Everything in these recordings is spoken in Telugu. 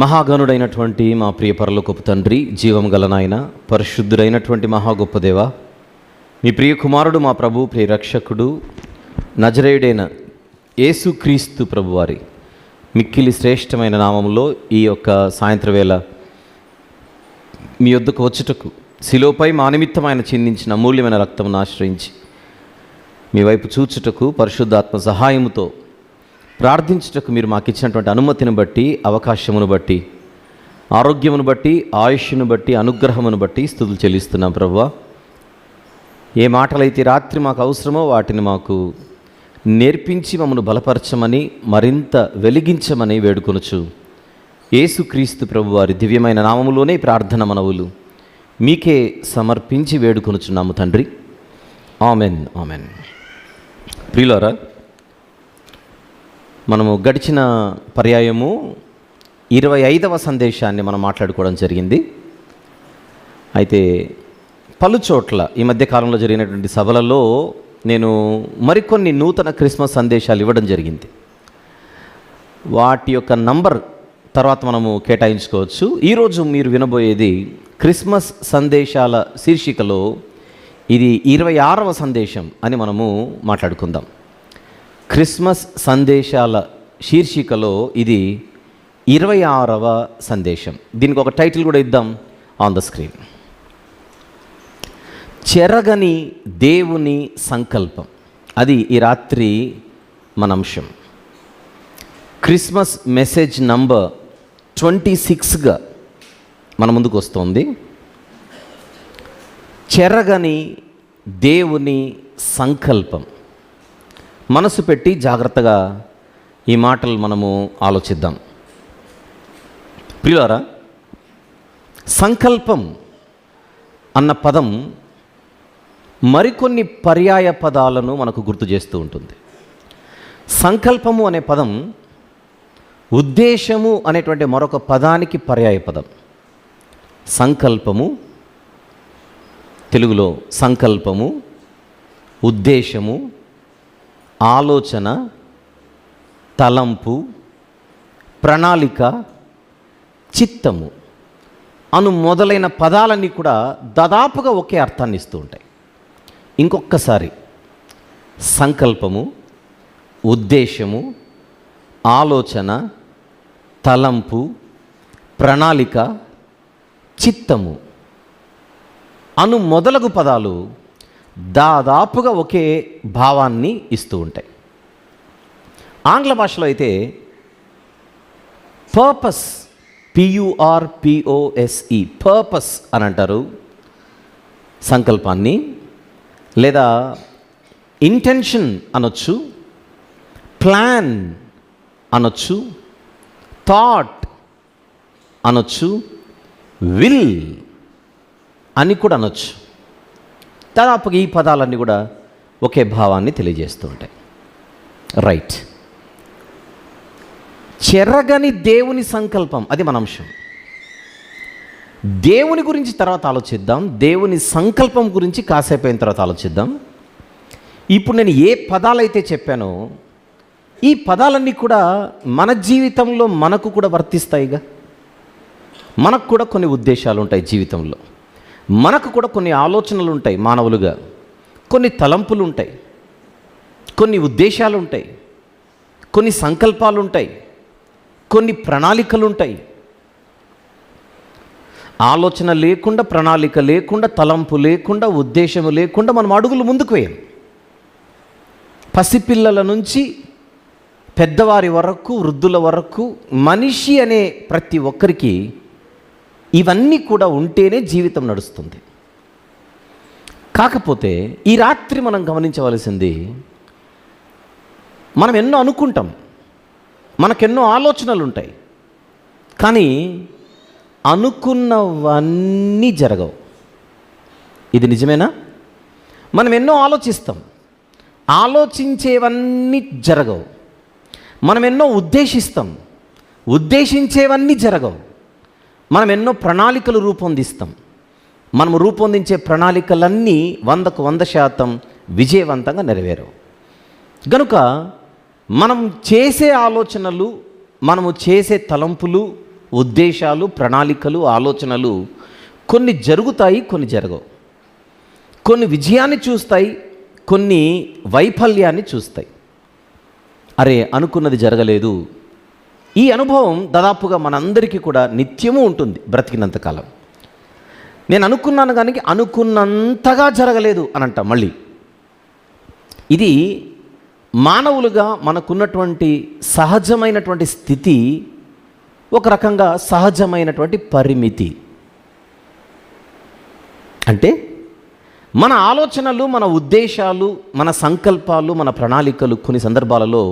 మహాగణుడైనటువంటి మా ప్రియ పరలోకపు తండ్రి, జీవం గల నాయన, పరిశుద్ధుడైనటువంటి మహా గొప్ప దేవ, మీ ప్రియ కుమారుడు, మా ప్రభు, ప్రియ రక్షకుడు, నజరేయుడైన యేసుక్రీస్తు ప్రభువారి మిక్కిలి శ్రేష్టమైన నామములో ఈ యొక్క సాయంత్రం వేళ మీ యొద్దకు వచ్చుటకు, శిలువపై మా నిమిత్తం ఆయన చిందించిన అమూల్యమైన రక్తమును ఆశ్రయించి మీ వైపు చూచుటకు పరిశుద్ధాత్మ సహాయముతో ప్రార్థించుటకు మీరు మాకు ఇచ్చినటువంటి అనుమతిని బట్టి, అవకాశమును బట్టి, ఆరోగ్యమును బట్టి, ఆయుష్ను బట్టి, అనుగ్రహమును బట్టి స్తుతులు చెల్లిస్తున్నాం ప్రభువా. ఏ మాటలైతే రాత్రి మాకు అవసరమో వాటిని మాకు నేర్పించి మమ్మల్ని బలపరచమని, మరింత వెలిగించమని వేడుకొనుచు యేసుక్రీస్తు ప్రభువారి దివ్యమైన నామములోనే ప్రార్థన మనవులు మీకే సమర్పించి వేడుకొనుచున్నాము తండ్రి. Amen, amen. ప్రియులారా, మనము గడిచిన పర్యాయము 25వ సందేశాన్ని మనం మాట్లాడుకోవడం జరిగింది. అయితే పలు చోట్ల ఈ మధ్య కాలంలో జరిగినటువంటి సభలలో నేను మరికొన్ని నూతన క్రిస్మస్ సందేశాలు ఇవ్వడం జరిగింది. వాటి యొక్క నంబర్ తర్వాత మనము కేటాయించుకోవచ్చు. ఈరోజు మీరు వినబోయేది క్రిస్మస్ సందేశాల శీర్షికలో ఇది 26వ సందేశం అని మనము మాట్లాడుకుందాం. క్రిస్మస్ సందేశాల శీర్షికలో ఇది 26వ సందేశం. దీనికి ఒక టైటిల్ కూడా ఇద్దాం ఆన్ ద స్క్రీన్. చెరగని దేవుని సంకల్పం. అది ఈ రాత్రి మన అంశం. క్రిస్మస్ మెసేజ్ నంబర్ 26గా మన ముందుకు వస్తుంది. చెరగని దేవుని సంకల్పం. మనసు పెట్టి జాగ్రత్తగా ఈ మాటలు మనము ఆలోచిద్దాం. ప్రియులారా, సంకల్పం అన్న పదం మరికొన్ని పర్యాయ పదాలను మనకు గుర్తు చేస్తూ ఉంటుంది. సంకల్పము అనే పదం ఉద్దేశము అనేటువంటి మరొక పదానికి పర్యాయ పదం. సంకల్పము, తెలుగులో సంకల్పము, ఉద్దేశము, ఆలోచన, తలంపు, ప్రణాళిక, చిత్తము అను మొదలైన పదాలన్నీ కూడా దాదాపుగా ఒకే అర్థాన్ని ఇస్తూ ఉంటాయి. ఇంకొకసారి, సంకల్పము, ఉద్దేశము, ఆలోచన, తలంపు, ప్రణాళిక, చిత్తము అను మొదలగు పదాలు దాదాపుగా ఒకే భావాన్ని ఇస్తూ ఉంటాయి. ఆంగ్ల భాషలో అయితే పర్పస్, PURPOSE, పర్పస్ అని అంటారు సంకల్పాన్ని, లేదా ఇంటెన్షన్ అనొచ్చు, ప్లాన్ అనొచ్చు, థాట్ అనొచ్చు, విల్ అని కూడా అనొచ్చు. దాదాపుగా ఈ పదాలన్నీ కూడా ఒకే భావాన్ని తెలియజేస్తూ ఉంటాయి. రైట్. చెరగని దేవుని సంకల్పం, అది మన అంశం. దేవుని గురించి తర్వాత ఆలోచిద్దాం. దేవుని సంకల్పం గురించి కాసేపు అయిన తర్వాత ఆలోచిద్దాం. ఇప్పుడు నేను ఏ పదాలైతే చెప్పానో ఈ పదాలన్నీ కూడా మన జీవితంలో మనకు కూడా వర్తిస్తాయిగా. మనకు కూడా కొన్ని ఉద్దేశాలు ఉంటాయి జీవితంలో, మనకు కూడా కొన్ని ఆలోచనలు ఉంటాయి మానవులుగా, కొన్ని తలంపులు ఉంటాయి, కొన్ని ఉద్దేశాలు ఉంటాయి, కొన్ని సంకల్పాలు ఉంటాయి, కొన్ని ప్రణాళికలు ఉంటాయి. ఆలోచన లేకుండా, ప్రణాళిక లేకుండా, తలంపు లేకుండా, ఉద్దేశము లేకుండా మనం అడుగులు ముందుకు వేయం. పసిపిల్లల నుంచి పెద్దవారి వరకు, వృద్ధుల వరకు, మనిషి అనే ప్రతి ఒక్కరికి ఇవన్నీ కూడా ఉంటేనే జీవితం నడుస్తుంది. కాకపోతే ఈ రాత్రి మనం గమనించవలసింది, మనం ఎన్నో అనుకుంటాం, మనకెన్నో ఆలోచనలు ఉంటాయి, కానీ అనుకున్నవన్నీ జరగవు. ఇది నిజమేనా? మనం ఎన్నో ఆలోచిస్తాం, ఆలోచించేవన్నీ జరగవు. మనం ఎన్నో ఉద్దేశిస్తాం, ఉద్దేశించేవన్నీ జరగవు. మనం ఎన్నో ప్రణాళికలు రూపొందిస్తాం, మనము రూపొందించే ప్రణాళికలన్నీ 100కు 100% విజయవంతంగా నెరవేరవు. గనుక మనం చేసే ఆలోచనలు, మనము చేసే తలంపులు, ఉద్దేశాలు, ప్రణాళికలు, ఆలోచనలు కొన్ని జరుగుతాయి, కొన్ని జరగవు. కొన్ని విజయాన్ని చూస్తాయి, కొన్ని వైఫల్యాన్ని చూస్తాయి. అరే, అనుకున్నది జరగలేదు. ఈ అనుభవం దాదాపుగా మనందరికీ కూడా నిత్యము ఉంటుంది బ్రతికినంతకాలం. నేను అనుకున్నాను కానీ అనుకున్నంతగా జరగలేదు అని అంటాం మళ్ళీ. ఇది మానవులుగా మనకున్నటువంటి సహజమైనటువంటి స్థితి, ఒక రకంగా సహజమైనటువంటి పరిమితి. అంటే మన ఆలోచనలు, మన ఉద్దేశాలు, మన సంకల్పాలు, మన ప్రణాళికలు కొన్ని సందర్భాలలో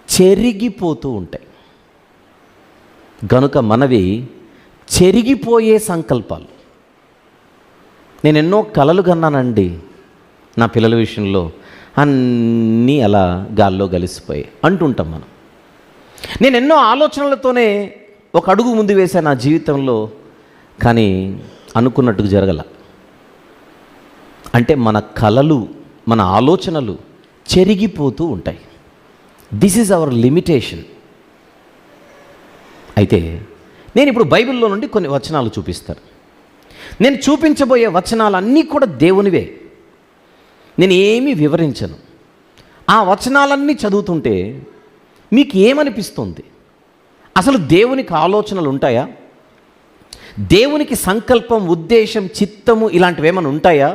చెరిగిపోతూ ఉంటాయి. గనుక మనవి చెరిగిపోయే సంకల్పాలు. నేను ఎన్నో కలలు కన్నానండి నా పిల్లల విషయంలో, అన్నీ అలా గాల్లో కలిసిపోయి అంటుంటాం మనం. నేను ఎన్నో ఆలోచనలతోనే ఒక అడుగు ముందు వేశాను నా జీవితంలో, కానీ అనుకున్నట్టుగా జరగల. అంటే మన కలలు, మన ఆలోచనలు చెరిగిపోతూ ఉంటాయి. This is our limitation. అయితే నేను ఇప్పుడు బైబిల్లో నుండి కొన్ని వచనాలు చూపిస్తాను. నేను చూపించబోయే వచనాలన్నీ కూడా దేవునివే. నేను ఏమీ వివరించను. ఆ వచనాలన్నీ చదువుతుంటే మీకు ఏమనిపిస్తుంది? అసలు దేవునికి ఆలోచనలు ఉంటాయా? దేవునికి సంకల్పం, ఉద్దేశం, చిత్తము ఇలాంటివి ఏమైనా ఉంటాయా?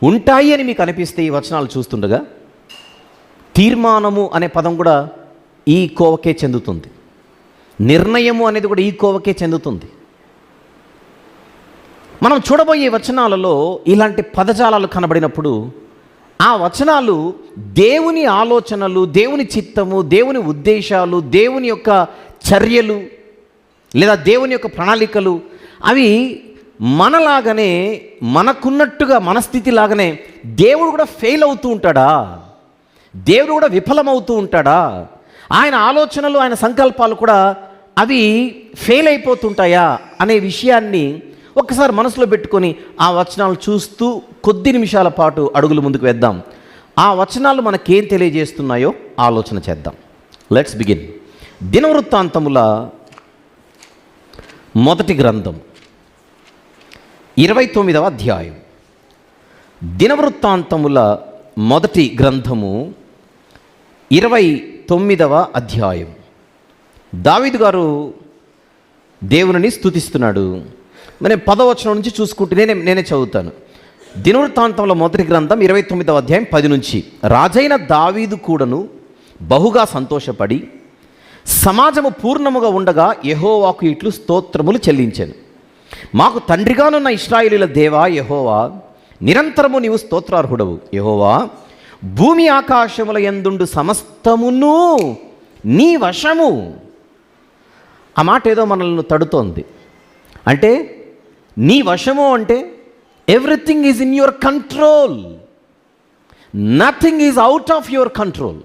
ఉంటాయి అని మీకు అనిపిస్తే ఈ వచనాలు చూస్తుండగా తీర్మానము అనే పదం కూడా ఈ కోవకే చెందుతుంది. నిర్ణయము అనేది కూడా ఈ కోవకే చెందుతుంది. మనం చూడబోయే వచనాలలో ఇలాంటి పదజాలాలు కనబడినప్పుడు ఆ వచనాలు దేవుని ఆలోచనలు, దేవుని చిత్తము, దేవుని ఉద్దేశాలు, దేవుని యొక్క చర్యలు లేదా దేవుని యొక్క ప్రణాళికలు అవి మనలాగానే, మనకున్నట్టుగా, మన స్థితిలాగానే దేవుడు కూడా ఫెయిల్ అవుతూ ఉంటాడా? దేవుడు కూడా విఫలమవుతూ ఉంటాడా? ఆయన ఆలోచనలు, ఆయన సంకల్పాలు కూడా అవి ఫెయిల్ అయిపోతుంటాయా అనే విషయాన్ని ఒక్కసారి మనసులో పెట్టుకొని ఆ వచనాలు చూస్తూ కొద్ది నిమిషాల పాటు అడుగులు ముందుకు వేద్దాం. ఆ వచనాలు మనకేం తెలియజేస్తున్నాయో ఆలోచన చేద్దాం. Let's begin. దినవృత్తాంతముల మొదటి గ్రంథం 29వ అధ్యాయం. దినవృత్తాంతముల మొదటి గ్రంథము 29వ అధ్యాయం. దావీదు గారు దేవునిని స్తుతిస్తున్నాడు. నేను 10వ వచనం నుంచి చూసుకుంటే నేనే చదువుతాను. దినవృత్తాంతంలో మొదటి గ్రంథం 29వ అధ్యాయం 10 నుంచి. రాజైన దావీదు కూడాను బహుగా సంతోషపడి సమాజము పూర్ణముగా ఉండగా యెహోవాకు ఇట్లు స్తోత్రములు చెల్లించాను. మాకు తండ్రిగానున్న ఇశ్రాయేలీయుల దేవా యెహోవా, నిరంతరము నీవు స్తోత్రార్హుడవు. యెహోవా, భూమి ఆకాశముల యందుండు సమస్తమును నీ వశము. ఆ మాట ఏదో మనల్ని తడుతోంది. అంటే నీ వశము అంటే everything is in your control, nothing is out of your control.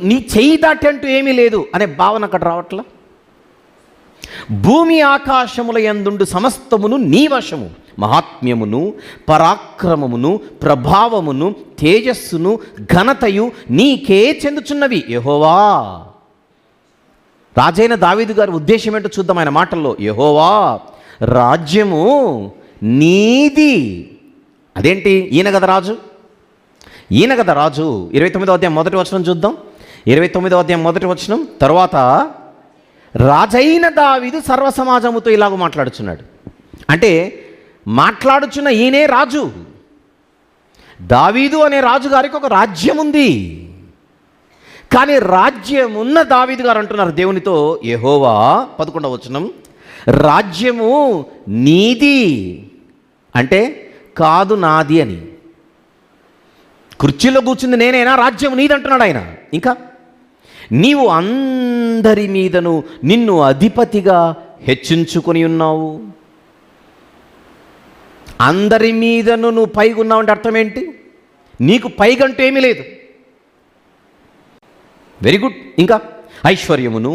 నీ చేయి దాటి అంటూ ఏమీ లేదు అనే భావన అక్కడ రావట్లా. భూమి ఆకాశముల యందుండు సమస్తమును నీ వశము. మహాత్మ్యమును, పరాక్రమమును, ప్రభావమును, తేజస్సును, ఘనతయు నీకే చెందుచున్నవి యెహోవా. రాజైన దావీదు గారి ఉద్దేశం ఏంటో చూద్దాం ఆయన మాటల్లో. యెహోవా, రాజ్యము నీది. అదేంటి? ఈయన కదా రాజు, ఈయన కదా రాజు. 29వ అధ్యాయం మొదటి వచనం చూద్దాం. 29వ అధ్యాయం మొదటి వచనం. తర్వాత రాజైన దావీదు సర్వ సమాజముతో ఇలాగ మాట్లాడుచున్నాడు. అంటే మాట్లాడుచున్న ఈయనే రాజు. దావీదు అనే రాజుగారికి ఒక రాజ్యం ఉంది. కానీ రాజ్యం ఉన్న దావీదు గారు అంటున్నారు దేవునితో, యెహోవా 11వ వచనం, రాజ్యము నీది. అంటే కాదు నాది అని. కుర్చీలో కూర్చుంది నేనేనా, రాజ్యం నీది అంటున్నాడు ఆయన. ఇంకా నీవు అందరి మీదను నిన్ను అధిపతిగా హెచ్చించుకొని ఉన్నావు. అందరి మీదను నువ్వు పైగా ఉన్నావు అంటే అర్థం ఏంటి? నీకు పైగంటూ ఏమీ లేదు. Very good. ఇంకా ఐశ్వర్యమును,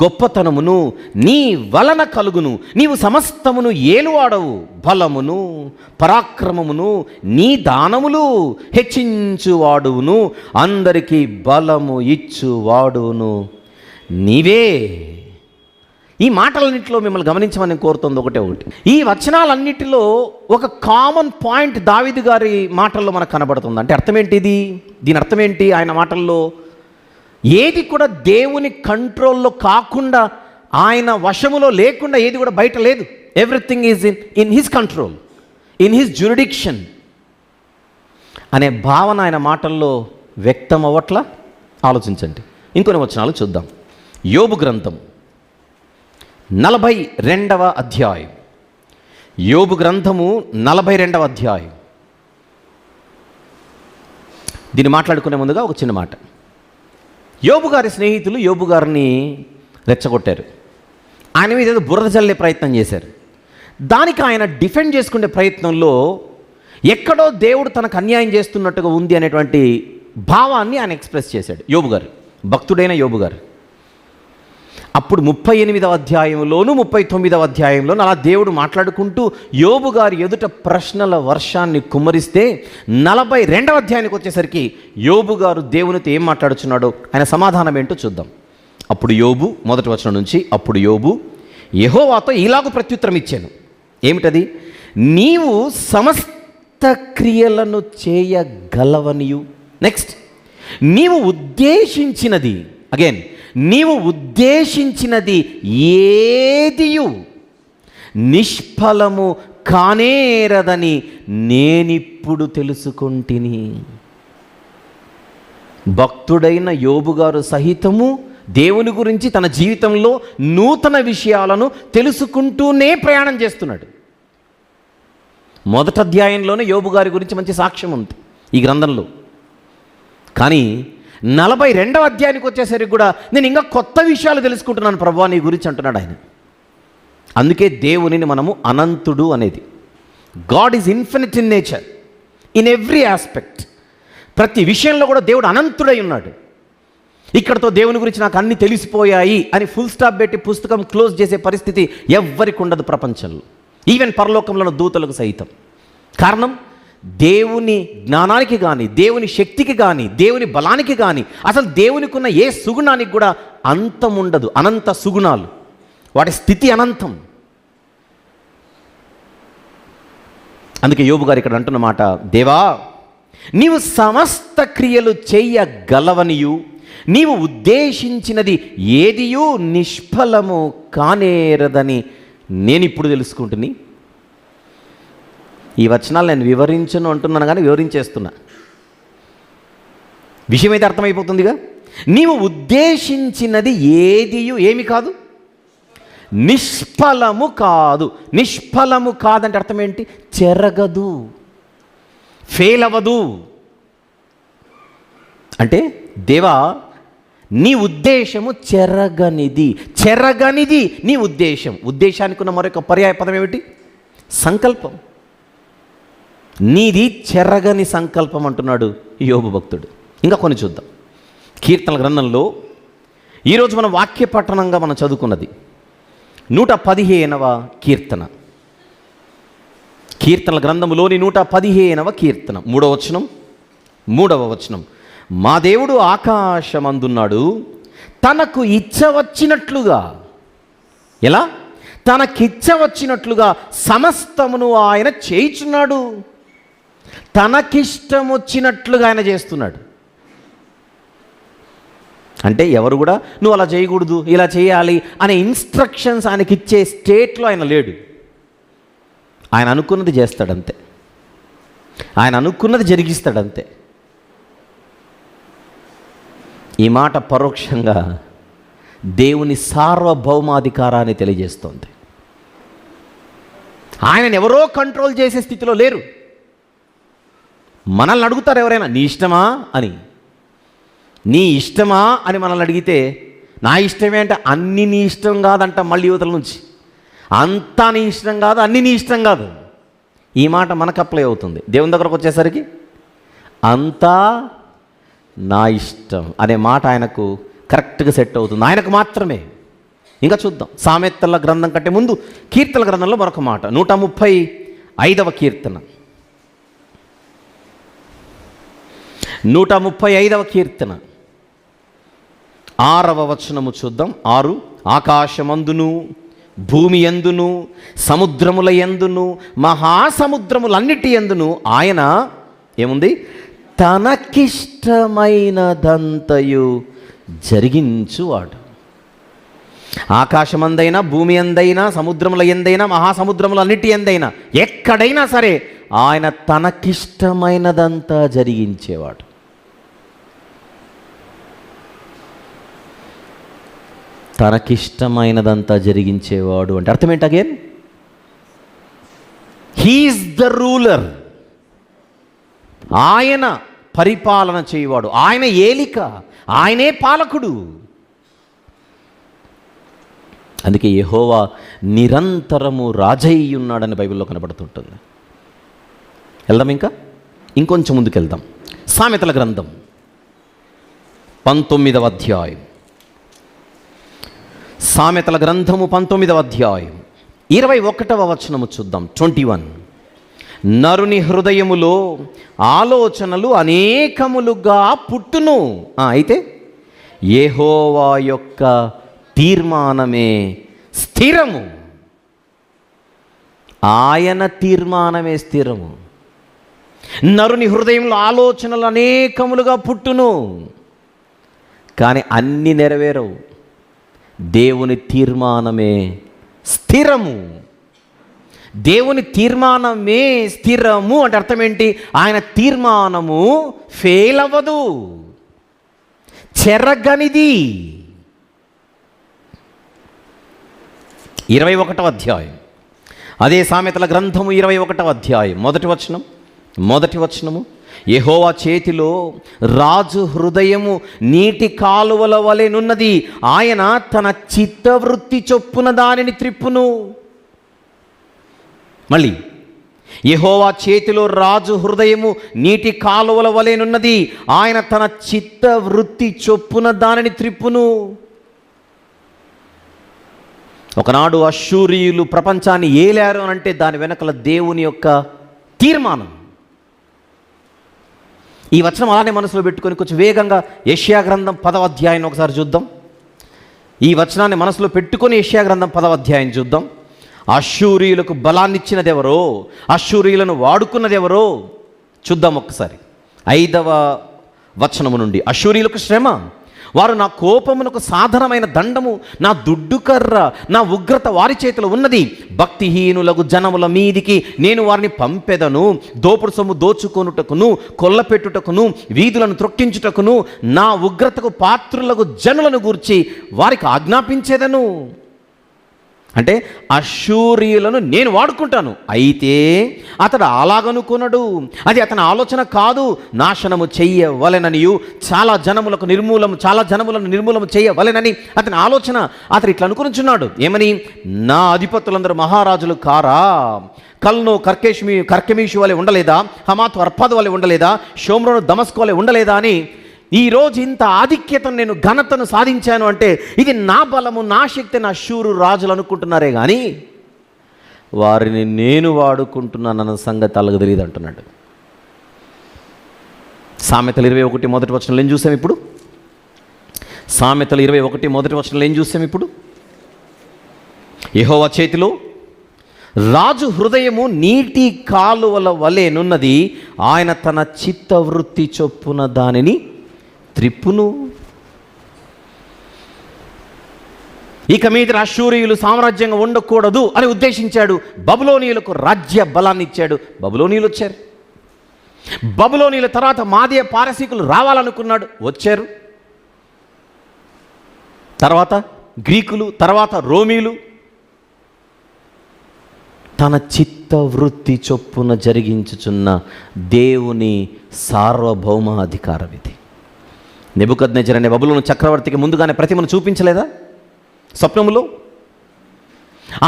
గొప్పతనమును నీ వలన కలుగును. నీవు సమస్తమును ఏలువాడవు. బలమును, పరాక్రమమును నీ దానములు హెచ్చించువాడును. అందరికీ బలము ఇచ్చువాడును. నీవే. ఈ మాటలన్నింటిలో మిమ్మల్ని గమనించమని కోరుతుంది ఒకటి. ఈ వచనాలన్నిటిలో ఒక కామన్ పాయింట్ దావీదు గారి మాటల్లో మనకు కనబడుతుంది. అంటే అర్థం ఏంటి? దీని అర్థం ఏంటి? ఆయన మాటల్లో ఏది కూడా దేవుని కంట్రోల్లో కాకుండా, ఆయన వశములో లేకుండా ఏది కూడా బయట లేదు. Everything is in his control, in his jurisdiction అనే భావన ఆయన మాటల్లో వ్యక్తం అవ్వట్లా. ఆలోచించండి. ఇంకొన్ని వచనాలు చూద్దాం. యోబు గ్రంథం 42వ అధ్యాయం. యోబు గ్రంథము 42వ అధ్యాయం. దీన్ని మాట్లాడుకునే ముందుగా ఒక చిన్న మాట. యోబు గారి స్నేహితులు యోబు గారిని రెచ్చగొట్టారు. ఆయన మీద ఏదో బురద జల్లే ప్రయత్నం చేశారు. దానికి ఆయన డిఫెండ్ చేసుకునే ప్రయత్నంలో ఎక్కడో దేవుడు తనకు అన్యాయం చేస్తున్నట్టుగా ఉంది అనేటువంటి భావాన్ని ఆయన ఎక్స్ప్రెస్ చేశాడు యోబు గారు, భక్తుడైన యోబు గారు. అప్పుడు 38వ అధ్యాయంలోను 39వ అధ్యాయంలోను అలా దేవుడు మాట్లాడుకుంటూ యోబు గారి ఎదుట ప్రశ్నల వర్షాన్ని కుమ్మరిస్తే 42వ అధ్యాయానికి వచ్చేసరికి యోబు గారు దేవునితో ఏం మాట్లాడుచున్నాడో ఆయన సమాధానం ఏంటో చూద్దాం. అప్పుడు యోబు, మొదటి వచనం నుంచి, అప్పుడు యోబు యెహోవాతో ఇలాగూ ప్రత్యుత్తరం ఇచ్చాను. ఏమిటది? నీవు సమస్త క్రియలను చేయగలవనియు. నెక్స్ట్, నీవు ఉద్దేశించినది, అగైన్ నీవు ఉద్దేశించినది ఏదియు నిష్ఫలము కానేరదని నేనిప్పుడు తెలుసుకొంటిని. భక్తుడైన యోబు గారు సహితము దేవుని గురించి తన జీవితంలో నూతన విషయాలను తెలుసుకుంటూనే ప్రయాణం చేస్తున్నాడు. మొదటి అధ్యాయంలోనే యోబు గారి గురించి మంచి సాక్ష్యం ఉంది ఈ గ్రంథంలో. కానీ 42వ అధ్యాయానికి వచ్చేసరికి కూడా నేను ఇంకా కొత్త విషయాలు తెలుసుకుంటున్నాను ప్రభువా నీ గురించి అంటున్నాడు ఆయన. అందుకే దేవునిని మనము అనంతుడు అనేది. God is infinite in nature, in every aspect. ప్రతి విషయంలో కూడా దేవుడు అనంతుడై ఉన్నాడు. ఇక్కడతో దేవుని గురించి నాకు అన్నీ తెలిసిపోయాయి అని ఫుల్ స్టాప్ పెట్టి పుస్తకం క్లోజ్ చేసే పరిస్థితి ఎవ్వరికి ఉండదు ప్రపంచంలో, ఈవెన్ పరలోకంలో దూతలకు సైతం. కారణం, దేవుని జ్ఞానానికి కానీ, దేవుని శక్తికి కానీ, దేవుని బలానికి కానీ, అసలు దేవునికి ఉన్న ఏ సుగుణానికి కూడా అంతం ఉండదు. అనంత సుగుణాలు, వాటి స్థితి అనంతం. అందుకే యోబు గారు ఇక్కడ అంటున్న మాట, దేవా నీవు సమస్త క్రియలు చెయ్యగలవనియు నీవు ఉద్దేశించినది ఏదియూ నిష్ఫలము కానేరదని నేనిప్పుడు తెలుసుకుంటుని. ఈ వచనాలు నేను వివరించను అంటున్నాను కానీ వివరించేస్తున్నా. విషయం అయితే అర్థమైపోతుందిగా. నీవు ఉద్దేశించినది ఏదియు ఏమి కాదు, నిష్ఫలము కాదు. నిష్ఫలము కాదంటే అర్థం ఏంటి? చెరగదు, ఫెయిల్ అవ్వదు. అంటే దేవా నీ ఉద్దేశము చెరగనిది. చెరగనిది నీ ఉద్దేశం. ఉద్దేశానికి ఉన్న మరొక పర్యాయ పదం ఏమిటి? సంకల్పం. నీది చెరగని సంకల్పం అంటున్నాడు యోబు భక్తుడు. ఇంకా కొన్ని చూద్దాం. కీర్తనల గ్రంథంలో ఈరోజు మనం వాక్య పఠనంగా మనం చదువుకున్నది 115వ కీర్తన. కీర్తనల గ్రంథములోని 115వ కీర్తన 3వ వచనం. మా దేవుడు ఆకాశమందున్నాడు, తనకు ఇచ్చ వచ్చినట్లుగా. ఎలా? తనకిచ్చ వచ్చినట్లుగా సమస్తమును ఆయన చేయుచున్నాడు. తనకిష్టం వచ్చినట్లుగా ఆయన చేస్తున్నాడు. అంటే ఎవరు కూడా నువ్వు అలా చేయకూడదు, ఇలా చేయాలి అనే ఇన్స్ట్రక్షన్స్ ఆయనకి ఇచ్చే స్టేట్లో ఆయన లేడు. ఆయన అనుకున్నది చేస్తాడంతే, ఆయన అనుకున్నది జరిగిస్తాడంతే. ఈ మాట పరోక్షంగా దేవుని సార్వభౌమాధికారాన్ని తెలియజేస్తోంది. ఆయనను ఎవరో కంట్రోల్ చేసే స్థితిలో లేరు. మనల్ని అడుగుతారు ఎవరైనా, నీ ఇష్టమా అని. నీ ఇష్టమా అని మనల్ని అడిగితే నా ఇష్టమే అంటే అన్నీ నీ ఇష్టం కాదంట. మళ్ళీ యువతల నుంచి అంతా నీ ఇష్టం కాదు, అన్నీ నీ ఇష్టం కాదు. ఈ మాట మనకు అప్లై అవుతుంది. దేవుని దగ్గరకు వచ్చేసరికి అంతా నా ఇష్టం అనే మాట ఆయనకు కరెక్ట్గా సెట్ అవుతుంది, ఆయనకు మాత్రమే. ఇంకా చూద్దాం. సామెతల గ్రంథం కంటే ముందు కీర్తనల గ్రంథంలో మరొక మాట 135వ కీర్తన. 135వ కీర్తన 6వ వచనము చూద్దాం. 6 ఆకాశమందును భూమి యందును సముద్రముల యందును మహాసముద్రములన్నిటి యందును ఆయన ఏముంది, తనకిష్టమైనదంతయు జరిగించువాడు. ఆకాశమందైనా భూమి ఎందైనా సముద్రముల ఎందైనా మహాసముద్రములన్నిటి ఎందైనా ఎక్కడైనా సరే ఆయన తనకిష్టమైనదంతా జరిగించేవాడు. తనకిష్టమైనదంతా జరిగించేవాడు అంటే అర్థం ఏంటి? Again, he is the ruler. ఆయన పరిపాలన చేయవాడు, ఆయన ఏలిక, ఆయనే పాలకుడు. అందుకే యెహోవా నిరంతరము రాజయ్య ఉన్నాడని బైబిల్లో కనబడుతుంటుంది. వెళ్దాం, ఇంకొంచెం ముందుకు వెళ్దాం. సామెతల గ్రంథం 19వ అధ్యాయం. సామెతల గ్రంథము 19వ అధ్యాయం 21వ వచనము చూద్దాం. 21. నరుని హృదయములో ఆలోచనలు అనేకములుగా పుట్టును, అయితే యెహోవా యొక్క తీర్మానమే స్థిరము. ఆయన తీర్మానమే స్థిరము. నరుని హృదయంలో ఆలోచనలు అనేకములుగా పుట్టును, కానీ అన్ని నెరవేరవు. దేవుని తీర్మానమే స్థిరము. దేవుని తీర్మానమే స్థిరము అంటే అర్థం ఏంటి? ఆయన తీర్మానము ఫెయిల్ అవ్వదు, చెరగనిది. 21వ అధ్యాయం, అదే సామెతల గ్రంథము 21వ అధ్యాయం మొదటి వచనము. యెహోవా చేతిలో రాజు హృదయము నీటి కాలువల వలెనున్నది, ఆయన తన చిత్తవృత్తి చొప్పున దానిని త్రిప్పును. మళ్ళీ, యెహోవా చేతిలో రాజు హృదయము నీటి కాలువల వలెనున్నది, ఆయన తన చిత్తవృత్తి చొప్పున దానిని త్రిప్పును. ఒకనాడు అష్షూరీయులు ప్రపంచాన్ని ఏలారు అని అంటే దాని వెనకల దేవుని యొక్క తీర్మానం. ఈ వచనం అలానే మనసులో పెట్టుకొని కొంచెం వేగంగా యెషయా గ్రంథం 10వ అధ్యాయం ఒకసారి చూద్దాం. ఈ వచనాన్ని మనసులో పెట్టుకొని యెషయా గ్రంథం 10వ అధ్యాయం చూద్దాం. అష్షూరీయులకు బలాన్ని ఇచ్చినది ఎవరో, అష్షూరీయులను వాడుకున్నది ఎవరో చూద్దాం ఒక్కసారి. 5వ వచనము నుండి. అష్షూరీయులకు శ్రమ, వారు నా కోపమునకు సాధనమైన దండము, నా దుడ్డు కర్ర, నా ఉగ్రత వారి చేతిలో ఉన్నది. భక్తిహీనులకు జనముల మీదికి నేను వారిని పంపెదను. దోపుడు సొమ్ము దోచుకొనుటకును, కొల్లపెట్టుటకును, వీధులను త్రొక్కించుటకును, నా ఉగ్రతకు పాత్రులకు జనులను గూర్చి వారికి ఆజ్ఞాపించేదను. అంటే అష్షూరీయులను నేను వాడుకుంటాను. అయితే అతడు అలాగనుకొనడు, అది అతని ఆలోచన కాదు. నాశనము చెయ్యవలెననియు చాలా జనములను నిర్మూలము చేయవలెనని అతని ఆలోచన. అతడు ఇట్లా అనుకునిచున్నాడు, ఏమని? నా అధిపతులందరూ మహారాజులు కారా? కల్నో కర్కెమీషు వలె ఉండలేదా? హమాతు అర్పాదు వలె ఉండలేదా? షోమ్రోను దమస్కు వలె ఉండలేదా అని ఈరోజు ఇంత ఆధిక్యతను, నేను ఘనతను సాధించాను అంటే ఇది నా బలము, నా శక్తి, నా అష్షూరు రాజులు అనుకుంటున్నారే కానీ వారిని నేను వాడుకుంటున్నానన్న సంగతి అలాగ తెలియదు అంటున్నాడు. సామెతలు 21 మొదటి వచనంలో ఏం చూసాం ఇప్పుడు? సామెతలు 21 మొదటి వచనంలో ఏం చూసాం ఇప్పుడు? యెహోవా చేతిలో రాజు హృదయము నీటి కాలువల వలెనున్నది, ఆయన తన చిత్తవృత్తి చొప్పున దానిని త్రిప్పును. ఇక మీద అష్షూరీయులు సామ్రాజ్యంగా ఉండకూడదు అని ఉద్దేశించాడు. బబులోనీయులకు రాజ్య బలాన్ని ఇచ్చాడు. బబులోనీయులు వచ్చారు. బబులోనీయుల తర్వాత మాదీయ పారసీకులు రావాలనుకున్నాడు, వచ్చారు. తర్వాత గ్రీకులు, తర్వాత రోమీలు. తన చిత్తవృత్తి చొప్పున జరిగించుచున్న దేవుని సార్వభౌమాధికారం ఇది. నెబుకద్నెజర్ అనే బబులోను చక్రవర్తికి ముందుగానే ప్రతిమను చూపించలేదా స్వప్నములో?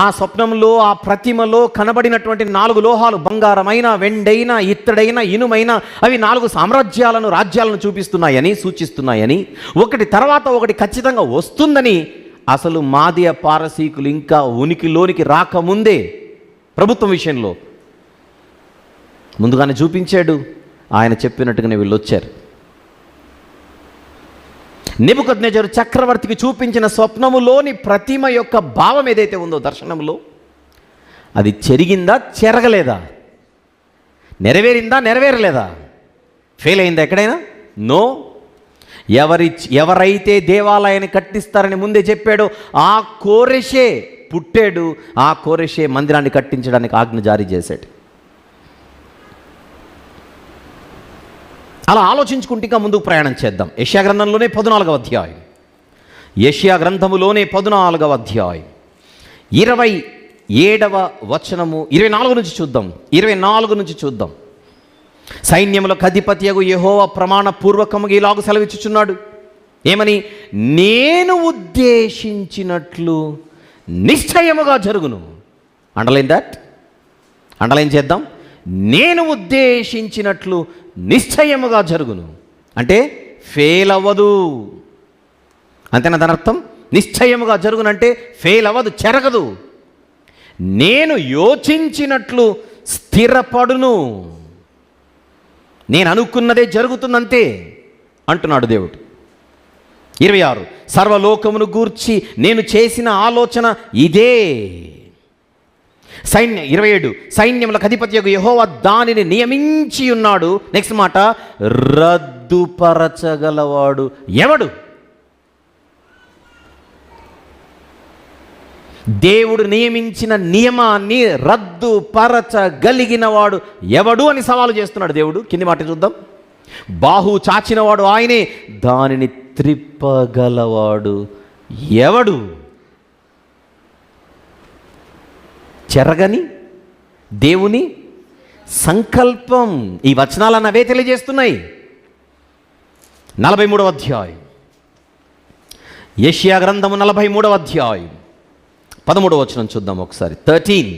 ఆ స్వప్నంలో ఆ ప్రతిమలో కనబడినటువంటి 4 లోహాలు, బంగారమైన, వెండైన, ఇత్తడైన, ఇనుమైన, అవి 4 రాజ్యాలను చూపిస్తున్నాయని, సూచిస్తున్నాయని, ఒకటి తర్వాత ఒకటి ఖచ్చితంగా వస్తుందని అసలు మాదీయ పారసీకులు ఇంకా ఉనికిలోనికి రాకముందే ప్రభుత్వం విషయంలో ముందుగానే చూపించాడు. ఆయన చెప్పినట్టుగానే వీళ్ళు వచ్చారు. నెబుకద్నెజరు చక్రవర్తికి చూపించిన స్వప్నములోని ప్రతిమ యొక్క భావం ఏదైతే ఉందో దర్శనంలో, అది చెరిగిందా, చెరగలేదా? నెరవేరిందా, నెరవేరలేదా? ఫెయిల్ అయిందా ఎక్కడైనా? నో. ఎవరైతే దేవాలయాన్ని కట్టిస్తారని ముందే చెప్పాడో ఆ కోరెషే పుట్టాడు. ఆ కోరెషే మందిరాన్ని కట్టించడానికి ఆజ్ఞ జారీ చేశాడు. అలా ఆలోచించుకుంటే ఇంకా ముందుకు ప్రయాణం చేద్దాం. యెషయా గ్రంథంలోనే 14వ అధ్యాయం, యెషయా గ్రంథములోనే 14వ అధ్యాయం 27వ వచనము, 24 నుంచి చూద్దాం. 24 నుంచి చూద్దాం. సైన్యములకు అధిపతియగు యెహోవా ప్రమాణపూర్వకముగా ఇలాగు సెలవిచ్చుచున్నాడు. ఏమని? నేను ఉద్దేశించినట్లు నిశ్చయముగా జరుగును. అండర్లైన్ దట్, అండర్లైన్ చేద్దాం. నేను ఉద్దేశించినట్లు నిశ్చయముగా జరుగును అంటే ఫెయిల్ అవ్వదు. అంతేనా దాని అర్థం? నిశ్చయముగా జరుగునంటే ఫెయిల్ అవ్వదు, చెరగదు. నేను యోచించినట్లు స్థిరపడును. నేను అనుకున్నదే జరుగుతుందంతే అంటున్నాడు దేవుడు. 26 సర్వలోకమును గూర్చి నేను చేసిన ఆలోచన ఇదే. 27 సైన్యములకు అధిపతియగు యెహోవా దానిని నియమించి ఉన్నాడు. నెక్స్ట్ మాట, రద్దుపరచగలవాడు ఎవడు? దేవుడు నియమించిన నియమాన్ని రద్దుపరచగలిగిన వాడు ఎవడు అని సవాలు చేస్తున్నాడు దేవుడు. కింది మాట చూద్దాం. బాహు చాచినవాడు ఆయనే, దానిని త్రిప్పగలవాడు ఎవడు? చెరగని దేవుని సంకల్పం ఈ వచనాలను అవే తెలియజేస్తున్నాయి. 43వ అధ్యాయం, యెషయా గ్రంథము 43వ అధ్యాయం 13వ వచనం చూద్దాం ఒకసారి. 13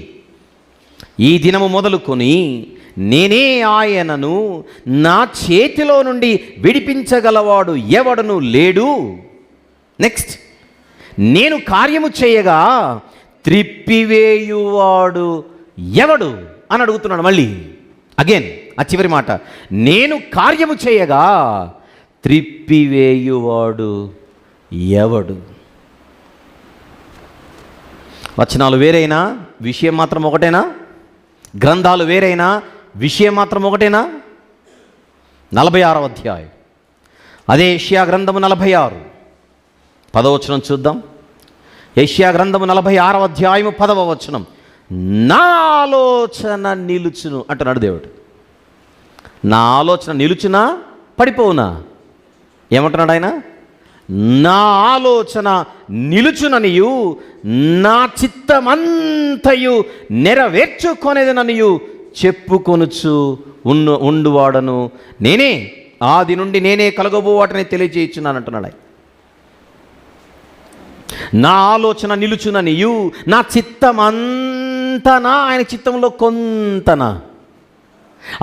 ఈ దినము మొదలుకొని నేనే ఆయనను, నా చేతిలో నుండి విడిపించగలవాడు ఎవడను లేడు. నెక్స్ట్, నేను కార్యము చేయగా త్రిప్పివేయువాడు ఎవడు అని అడుగుతున్నాడు మళ్ళీ. అగైన్ ఆ చివరి మాట, నేను కార్యము చేయగా త్రిప్పివేయువాడు ఎవడు? వచనాలు వేరైనా విషయం మాత్రం ఒకటేనా? గ్రంథాలు వేరైనా విషయం మాత్రం ఒకటేనా? 46వ అధ్యాయం, అదే యెషయా గ్రంథము 46 10వ వచనం చూద్దాం. యెషయా గ్రంథము 46వ అధ్యాయము 10వ వచనం, నా ఆలోచన నిలుచును అంటున్నాడు దేవుడు. నా ఆలోచన నిలుచునా, పడిపోవునా? ఏమంటున్నాడు ఆయన? నా ఆలోచన నిలుచుననియు నా చిత్తమంతయు నెరవేర్చుకొనేదననియు చెప్పుకొనుచు ఉండువాడను నేనే, ఆది నుండి నేనే కలగబో వాటిని తెలియజేయుచున్నాను అంటున్నాడు. నా ఆలోచన నిలుచుననియు నా చిత్తమంతనా, ఆయన చిత్తంలో కొంతనా,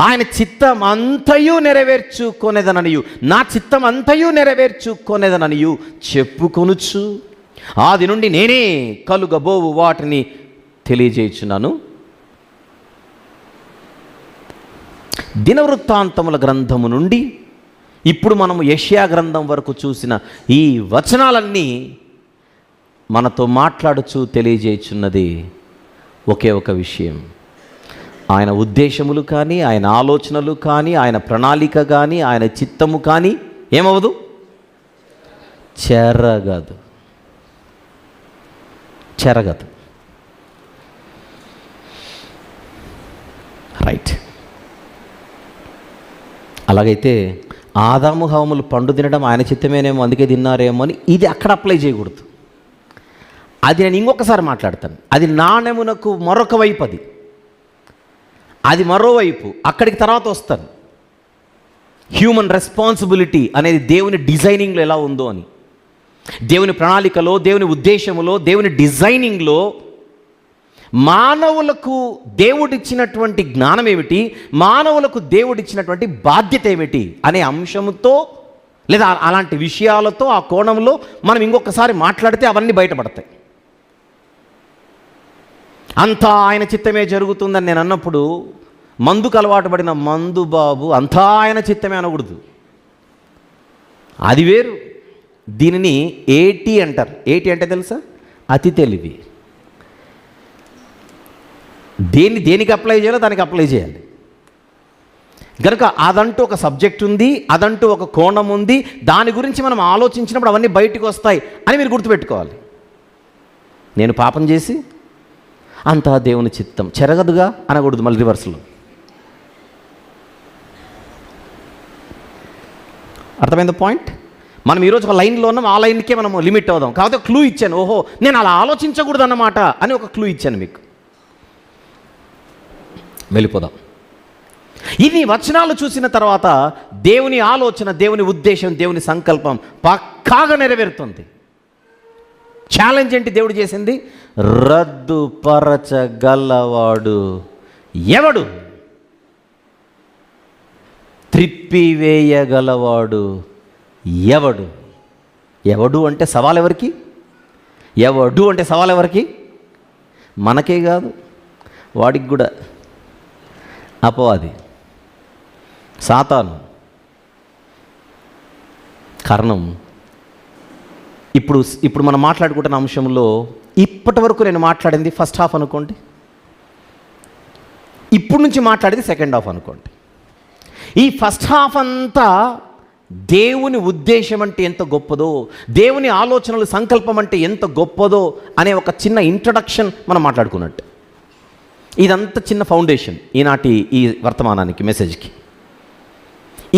ఆయన చిత్తం అంతయు నెరవేర్చుకొనేదననియు, నా చిత్తం అంతయు నెరవేర్చుకొనేదననియు చెప్పుకొనుచు ఆది నుండి నేనే కలుగబోవు వాటిని తెలియజేయుచున్నాను. దినవృత్తాంతముల గ్రంథము నుండి ఇప్పుడు మనము యెషయా గ్రంథం వరకు చూసిన ఈ వచనాలన్నీ మనతో మాట్లాడుచు తెలియజేయుచున్నది ఒకే ఒక విషయం. ఆయన ఉద్దేశములు కానీ, ఆయన ఆలోచనలు కానీ, ఆయన ప్రణాళిక కానీ, ఆయన చిత్తము కానీ ఏమవదు? చెరగదు, చెరగదు. రైట్. అలాగైతే ఆదాము హవ్వలు పండు తినడం ఆయన చిత్తమేనేమో, అందుకే తిన్నారేమో అని ఇది అక్కడ అప్లై చేయకూడదు. అది నేను ఇంకొకసారి మాట్లాడతాను. అది నాణెమునకు మరొక వైపు, అది మరోవైపు, అక్కడికి తర్వాత వస్తాను. హ్యూమన్ రెస్పాన్సిబిలిటీ అనేది దేవుని డిజైనింగ్లో ఎలా ఉందో అని, దేవుని ప్రణాళికలో, దేవుని ఉద్దేశములో, దేవుని డిజైనింగ్లో మానవులకు దేవుడిచ్చినటువంటి జ్ఞానం ఏమిటి, మానవులకు దేవుడిచ్చినటువంటి బాధ్యత ఏమిటి అనే అంశంతో లేదా అలాంటి విషయాలతో ఆ కోణంలో మనం ఇంకొకసారి మాట్లాడితే అవన్నీ బయటపడతాయి. అంతా ఆయన చిత్తమే జరుగుతుందని నేను అన్నప్పుడు మందుకు అలవాటు పడిన మందు బాబు అంతా ఆయన చిత్తమే అనకూడదు. అది వేరు. దీనిని ఏటి అంటారు. ఏటి అంటే తెలుసా? అతి తెలివి. దేనికి అప్లై చేయాలో దానికి అప్లై చేయాలి. కనుక అదంటూ ఒక సబ్జెక్ట్ ఉంది, అదంటూ ఒక కోణం ఉంది. దాని గురించి మనం ఆలోచించినప్పుడు అవన్నీ బయటికి వస్తాయి అని మీరు గుర్తుపెట్టుకోవాలి. నేను పాపం చేసి అంతా దేవుని చిత్తం చెరగదుగా అనకూడదు. మళ్ళీ రివర్స్లో అర్థమైంది పాయింట్. మనం ఈరోజు ఒక లైన్లో ఉన్నాం, ఆ లైన్కే మనం లిమిట్ అవుదాం. కాకపోతే క్లూ ఇచ్చాను, ఓహో నేను అలా ఆలోచించకూడదు అన్నమాట అని ఒక క్లూ ఇచ్చాను మీకు. వెళ్ళిపోదాం. ఇది వచనాలు చూసిన తర్వాత దేవుని ఆలోచన, దేవుని ఉద్దేశం, దేవుని సంకల్పం పక్కాగా నెరవేరుతుంది. ఛాలెంజ్ ఏంటి దేవుడు చేసింది? రద్దుపరచగలవాడు ఎవడు? త్రిప్పివేయగలవాడు ఎవడు? ఎవడు అంటే సవాల్ ఎవరికి? ఎవడు అంటే సవాల్ ఎవరికి? మనకే కాదు, వాడికి కూడా. అపవాది, సాతాను. కారణం ఇప్పుడు మనం మాట్లాడుకుంటున్న అంశంలో ఇప్పటి వరకు నేను మాట్లాడింది ఫస్ట్ హాఫ్ అనుకోండి, ఇప్పుడు నుంచి మాట్లాడేది సెకండ్ హాఫ్ అనుకోండి. ఈ ఫస్ట్ హాఫ్ అంతా దేవుని ఉద్దేశం అంటే ఎంత గొప్పదో, దేవుని ఆలోచనలు, సంకల్పం అంటే ఎంత గొప్పదో అనే ఒక చిన్న ఇంట్రడక్షన్ మనం మాట్లాడుకున్నట్టు. ఇదంతా చిన్న ఫౌండేషన్ ఈనాటి ఈ వర్తమానానికి, మెసేజ్కి.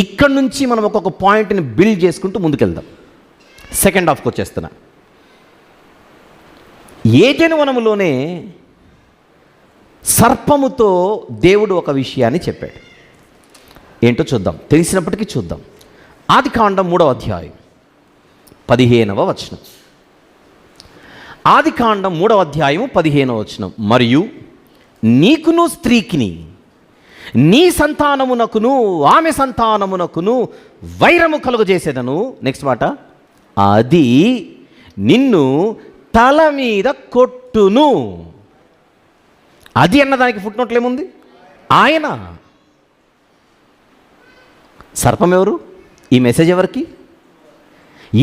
ఇక్కడ నుంచి మనం ఒక్కొక్క పాయింట్ని బిల్డ్ చేసుకుంటూ ముందుకెళ్దాం. సెకండ్ హాఫ్కి వచ్చేస్తున్నా. ఏదెను వనములోనే సర్పముతో దేవుడు ఒక విషయాన్ని చెప్పాడు. ఏంటో చూద్దాం, తెలిసినప్పటికీ చూద్దాం. ఆదికాండం 3వ అధ్యాయం 15వ వచనం. ఆదికాండం 3వ అధ్యాయం 15వ వచనం. మరియు నీకును స్త్రీకిని, నీ సంతానమునకును ఆమె సంతానమునకును వైరము కలుగజేసేదను. నెక్స్ట్ మాట, అది నిన్ను తల మీద కొట్టును. అది అన్నదానికి ఫుట్నోట్లు ఏముంది? ఆయన. సర్పం ఎవరు? ఈ మెసేజ్ ఎవరికి?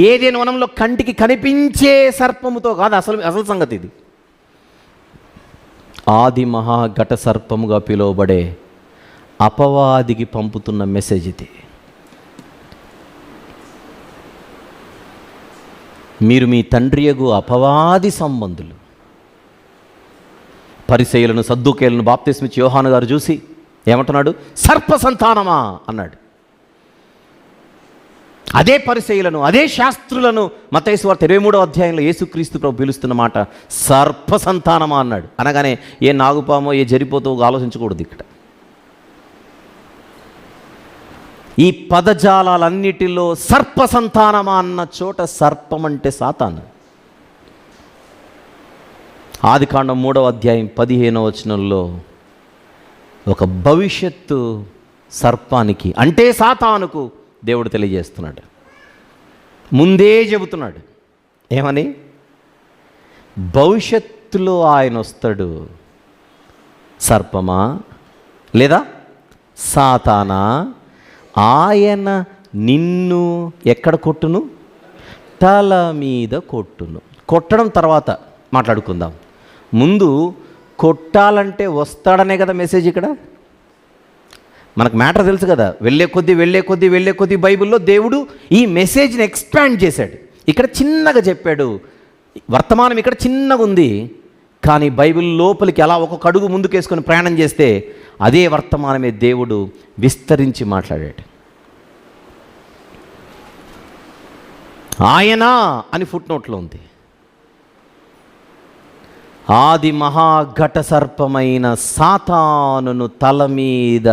ఏదైనా వనంలో కంటికి కనిపించే సర్పముతో కాదు, అసలు సంగతి ఇది. ఆది మహాఘట సర్పముగా పిలువబడే అపవాదికి పంపుతున్న మెసేజ్ ఇది. మీరు మీ తండ్రియగు అపవాది సంబంధులు. పరిసయ్యులను, సద్దూకేయులను బాప్తిస్మిచ్చి యోహాను గారు చూసి ఏమంటున్నాడు? సర్ప సంతానమా అన్నాడు. అదే పరిసయ్యులను, అదే శాస్త్రులను మత్తయి సువార్త 23వ అధ్యాయంలో యేసుక్రీస్తు ప్రభు పిలుస్తున్న మాట సర్ప సంతానమా అన్నాడు. అనగానే ఏ నాగుపామో ఏ జరిపోతో ఆలోచించకూడదు. ఇక్కడ ఈ పదజాలన్నిటిలో సర్ప సంతానమా అన్న చోట సర్పం అంటే సాతాను. ఆదికాండం 3వ అధ్యాయం 15వ వచనంలో ఒక భవిష్యత్తు సర్పానికి అంటే సాతానుకు దేవుడు తెలియజేస్తున్నాడు. ముందే చెబుతున్నాడు. ఏమని? భవిష్యత్తులో ఆయన వస్తాడు. సర్పమా లేదా సాతానా, ఆయన నిన్ను ఎక్కడ కొట్టును? తల మీద కొట్టును. కొట్టడం తర్వాత మాట్లాడుకుందాం. ముందు కొట్టాలంటే వస్తాడనే కదా మెసేజ్. ఇక్కడ మనకు మ్యాటర్ తెలుసు కదా. వెళ్ళే కొద్దీ బైబిల్లో దేవుడు ఈ మెసేజ్ని ఎక్స్పాండ్ చేశాడు. ఇక్కడ చిన్నగా చెప్పాడు. వర్తమానం ఇక్కడ చిన్నగా ఉంది, కానీ బైబిల్ లోపలికి అలా ఒక్కొక్క అడుగు ముందుకేసుకొని ప్రయాణం చేస్తే అదే వర్తమానమే దేవుడు విస్తరించి మాట్లాడాడు. ఆయన అని ఫుట్నోట్లో ఉంది. ఆది మహాఘట సర్పమైన సాతానును తల మీద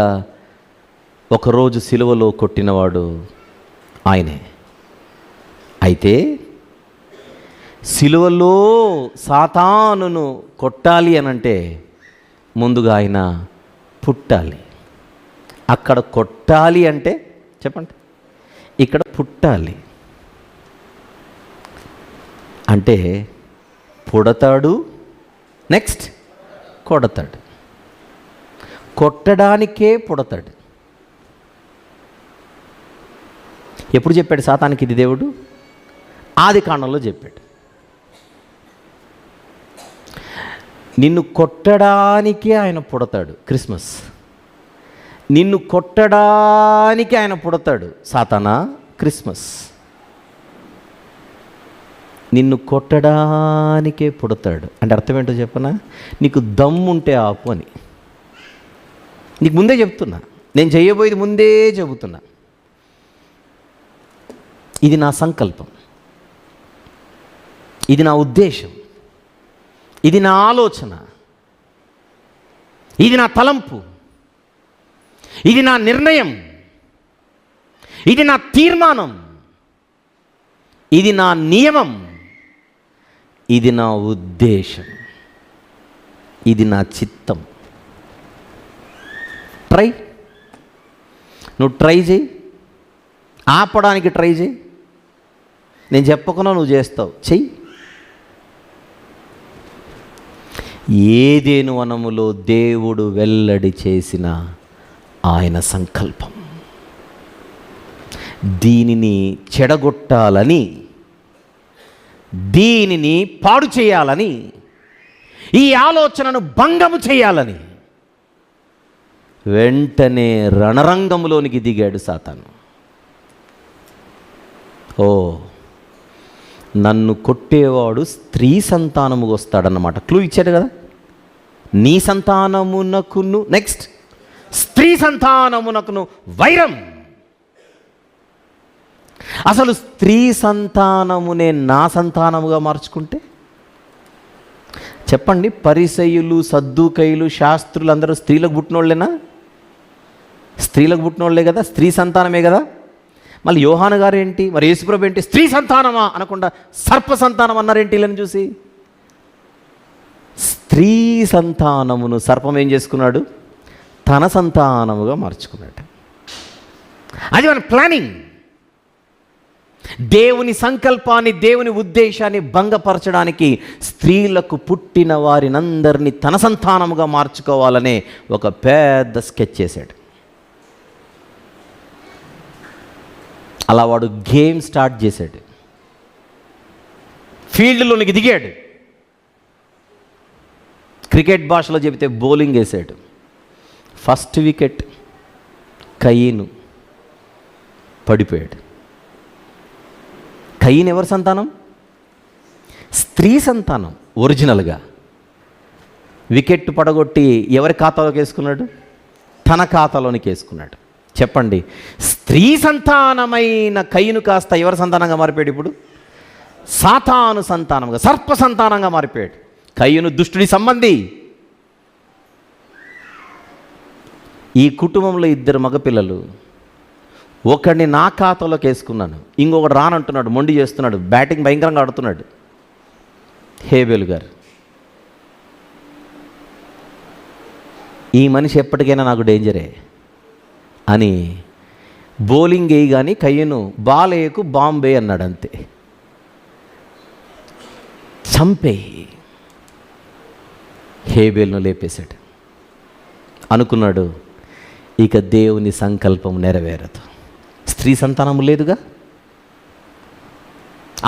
ఒకరోజు సిలువలో కొట్టినవాడు ఆయనే. అయితే సిలువలో సాతానును కొట్టాలి అనంటే ముందుగా ఆయన పుట్టాలి. అక్కడ కొట్టాలి అంటే చెప్పండి, ఇక్కడ పుట్టాలి. అంటే పుడతాడు, నెక్స్ట్ కొడతాడు. కొట్టడానికే పుడతాడు. ఎప్పుడు చెప్పాడు సాతానికి ఇది దేవుడు? ఆదికాండంలో చెప్పాడు. నిన్ను కొట్టడానికి ఆయన పుడతాడు, క్రిస్మస్. నిన్ను కొట్టడానికి ఆయన పుడతాడు, సాతానా, క్రిస్మస్. నిన్ను కొట్టడానికే పుడతాడు అంటే అర్థం ఏంటో చెప్పనా? నీకు దమ్ముంటే ఆపు అని. నీకు ముందే చెప్తున్నా, నేను చేయబోయేది ముందే చెబుతున్నా. ఇది నా సంకల్పం, ఇది నా ఉద్దేశం, ఇది నా ఆలోచన, ఇది నా తలంపు, ఇది నా నిర్ణయం, ఇది నా తీర్మానం, ఇది నా నియమం, ఇది నా ఉద్దేశం, ఇది నా చిత్తం. నువ్వు ట్రై చేయి, ఆపడానికి ట్రై చేయి. నేను చెప్పకుండా నువ్వు చేస్తావు, చెయ్యి. ఏదేను వనములో దేవుడు వెల్లడి చేసిన ఆయన సంకల్పం, దీనిని చెడగొట్టాలని, దీనిని పాడు చేయాలని, ఈ ఆలోచనను భంగము చేయాలని వెంటనే రణరంగంలోనికి దిగాడు సాతాను. ఓ, నన్ను కొట్టేవాడు స్త్రీ సంతానముగా వస్తాడన్నమాట. క్లూ ఇచ్చాడు కదా, నీ సంతానమునకును, నెక్స్ట్ స్త్రీ సంతానమునకును వైరం. అసలు స్త్రీ సంతానమునే నా సంతానముగా మార్చుకుంటే చెప్పండి, పరిసయ్యులు, సద్దూకయ్యులు, శాస్త్రులు అందరూ స్త్రీలకు పుట్టినోళ్ళేనా? స్త్రీలకు పుట్టినోళ్ళే కదా, స్త్రీ సంతానమే కదా. మళ్ళీ యోహాను గారు ఏంటి, మరి యేసుప్రభు ఏంటి, స్త్రీ సంతానమా అనకుండా సర్ప సంతానం అన్నారేంటి వీళ్ళని చూసి? స్త్రీ సంతానమును సర్పం ఏం చేసుకున్నాడు? తన సంతానముగా మార్చుకున్నాడు. అది మన ప్లానింగ్. దేవుని సంకల్పాన్ని, దేవుని ఉద్దేశాన్ని భంగపరచడానికి స్త్రీలకు పుట్టిన వారినందరినీ తన సంతానముగా మార్చుకోవాలనే ఒక పెద్ద స్కెచ్ చేశాడు. అలా వాడు గేమ్ స్టార్ట్ చేశాడు, ఫీల్డ్లోనికి దిగాడు. క్రికెట్ భాషలో చెబితే బౌలింగ్ వేసాడు. ఫస్ట్ వికెట్ కయీను పడిపోయాడు. కయీన్ ఎవరి సంతానం? స్త్రీ సంతానం. ఒరిజినల్గా వికెట్ పడగొట్టి ఎవరి ఖాతాలోకి వేసుకున్నాడు? తన ఖాతాలోనికి వేసుకున్నాడు. చెప్పండి, స్త్రీ సంతానమైన కయీను కాస్త ఎవరి సంతానంగా మారిపోయాడు? ఇప్పుడు సాతాను సంతానంగా, సర్ప సంతానంగా మారిపోయాడు. కయీను దుష్టుడి సంబంధి. ఈ కుటుంబంలో 2 మగపిల్లలు, ఒకడిని నా ఖాతాలోకి వేసుకున్నాను, ఇంకొకటి రానంటున్నాడు, మొండి చేస్తున్నాడు, బ్యాటింగ్ భయంకరంగా ఆడుతున్నాడు. హేబెల్ గారు, ఈ మనిషి ఎప్పటికైనా నాకు డేంజరే అని బౌలింగ్ వేయి కానీ కయ్యను బాల్ వేయకు, బాంబే అన్నాడు. అంతే, చంపేయి. హేబెల్ను లేపేశాడు. అనుకున్నాడు, ఇక దేవుని సంకల్పం నెరవేరదు. స్త్రీ సంతానము లేదుగా,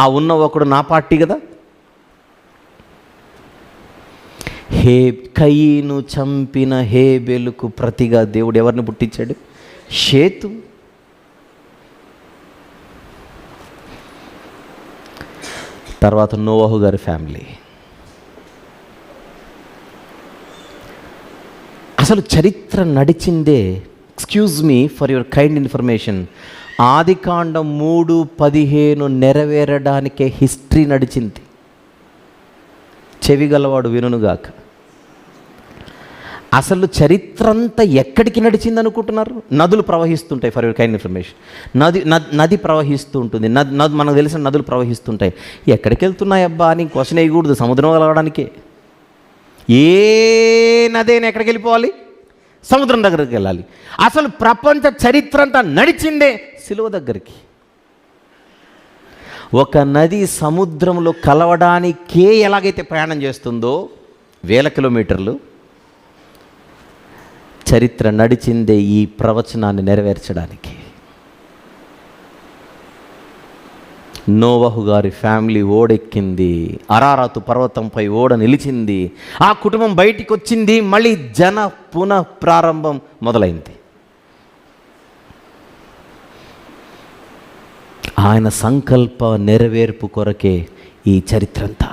ఆ ఉన్న ఒకడు నా పార్టీ కదా. కయీను చంపిన హేబెలుకు ప్రతిగా దేవుడు ఎవరిని పుట్టించాడు? షేతు. తర్వాత నోవహు గారి ఫ్యామిలీ. అసలు చరిత్ర నడిచిందే, excuse me for your kind information, ఆదికాండం 3:15 నెరవేరడానికే హిస్టరీ నడిచింది. చెవిగలవాడు వినుగాక. అసలు చరిత్ర అంతా ఎక్కడికి నడిచింది అనుకుంటున్నారు? నదులు ప్రవహిస్తుంటాయి. ఫర్ యువర్ కైండ్ ఇన్ఫర్మేషన్, నది ప్రవహిస్తూ ఉంటుంది. మనకు తెలిసిన నదులు ప్రవహిస్తుంటాయి. ఎక్కడికి వెళ్తున్నాయి అబ్బా అని క్వశ్చన్ వేయకూడదు. సముద్రం కలవడానికే. ఏ నదైనా ఎక్కడికి వెళ్ళిపోవాలి? సముద్రం దగ్గరికి వెళ్ళాలి. అసలు ప్రపంచ చరిత్ర అంతా నడిచిందే సిలువ దగ్గరికి. ఒక నది సముద్రంలో కలవడానికే ఎలాగైతే ప్రయాణం చేస్తుందో 1000 కిలోమీటర్లు, చరిత్ర నడిచిందే ఈ ప్రవచనాన్ని నెరవేర్చడానికి. నోవహు గారి ఫ్యామిలీ ఓడెక్కింది, అరారాతు పర్వతంపై ఓడ నిలిచింది, ఆ కుటుంబం బయటికి వచ్చింది, మళ్ళీ పునః ప్రారంభం మొదలైంది. ఆయన సంకల్ప నెరవేర్పు కొరకే ఈ చరిత్రంతా.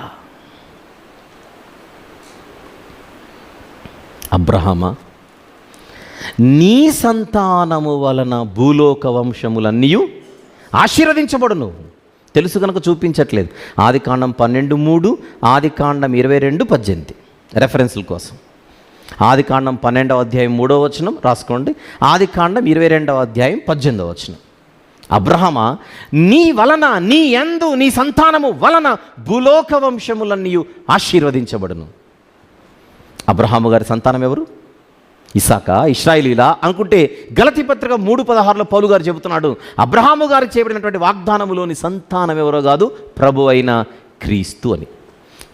అబ్రహామా, నీ సంతానము వలన భూలోక వంశములన్నీ ఆశీర్వదించబడును. తెలుసు కనుక చూపించట్లేదు. ఆదికాండం 12:3, ఆదికాండం 22:18 రెఫరెన్సుల కోసం. ఆదికాండం 12వ అధ్యాయం 3వ వచనం రాసుకోండి, ఆదికాండం 22వ అధ్యాయం 18వ వచనం. అబ్రహామా, నీ వలన, నీ యందు, నీ సంతానము వలన భూలోక వంశములన్నీ ఆశీర్వదించబడును. అబ్రహాము గారి సంతానం ఎవరు? ఇసాకా, ఇశ్రాయేలీలా అనుకుంటే గలతీ పత్రిక 3:16లో పౌలు గారు చెబుతున్నాడు, అబ్రహాము గారికి చేయబడినటువంటి వాగ్దానములోని సంతానం ఎవరో కాదు, ప్రభు అయిన క్రీస్తు అని.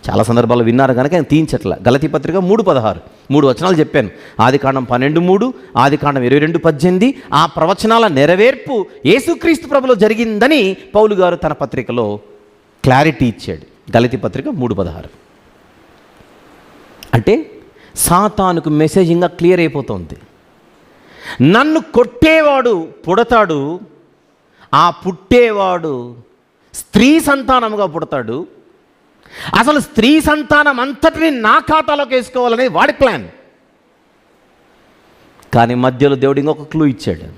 చాలా సందర్భాలు విన్నారు కనుక ఆయన తీయించట్ల. గలతీ పత్రిక 3:16 3 వచనాలు చెప్పాను. ఆదికాండం 12:3, ఆదికాండం 22:18 ఆ ప్రవచనాల నెరవేర్పు యేసుక్రీస్తు ప్రభులో జరిగిందని పౌలు గారు తన పత్రికలో క్లారిటీ ఇచ్చాడు. గలతీ పత్రిక 3:16. అంటే సాతానుకు మెసేజ్ ఇంకా క్లియర్ అయిపోతుంది. నన్ను కొట్టేవాడు పుడతాడు, ఆ పుట్టేవాడు స్త్రీ సంతానముగా పుడతాడు, అసలు స్త్రీ సంతానం అంతటిని నా ఖాతాలోకి వేసుకోవాలనేది వాడి ప్లాన్. కానీ మధ్యలో దేవుడు ఇంకొక క్లూ ఇచ్చాడు,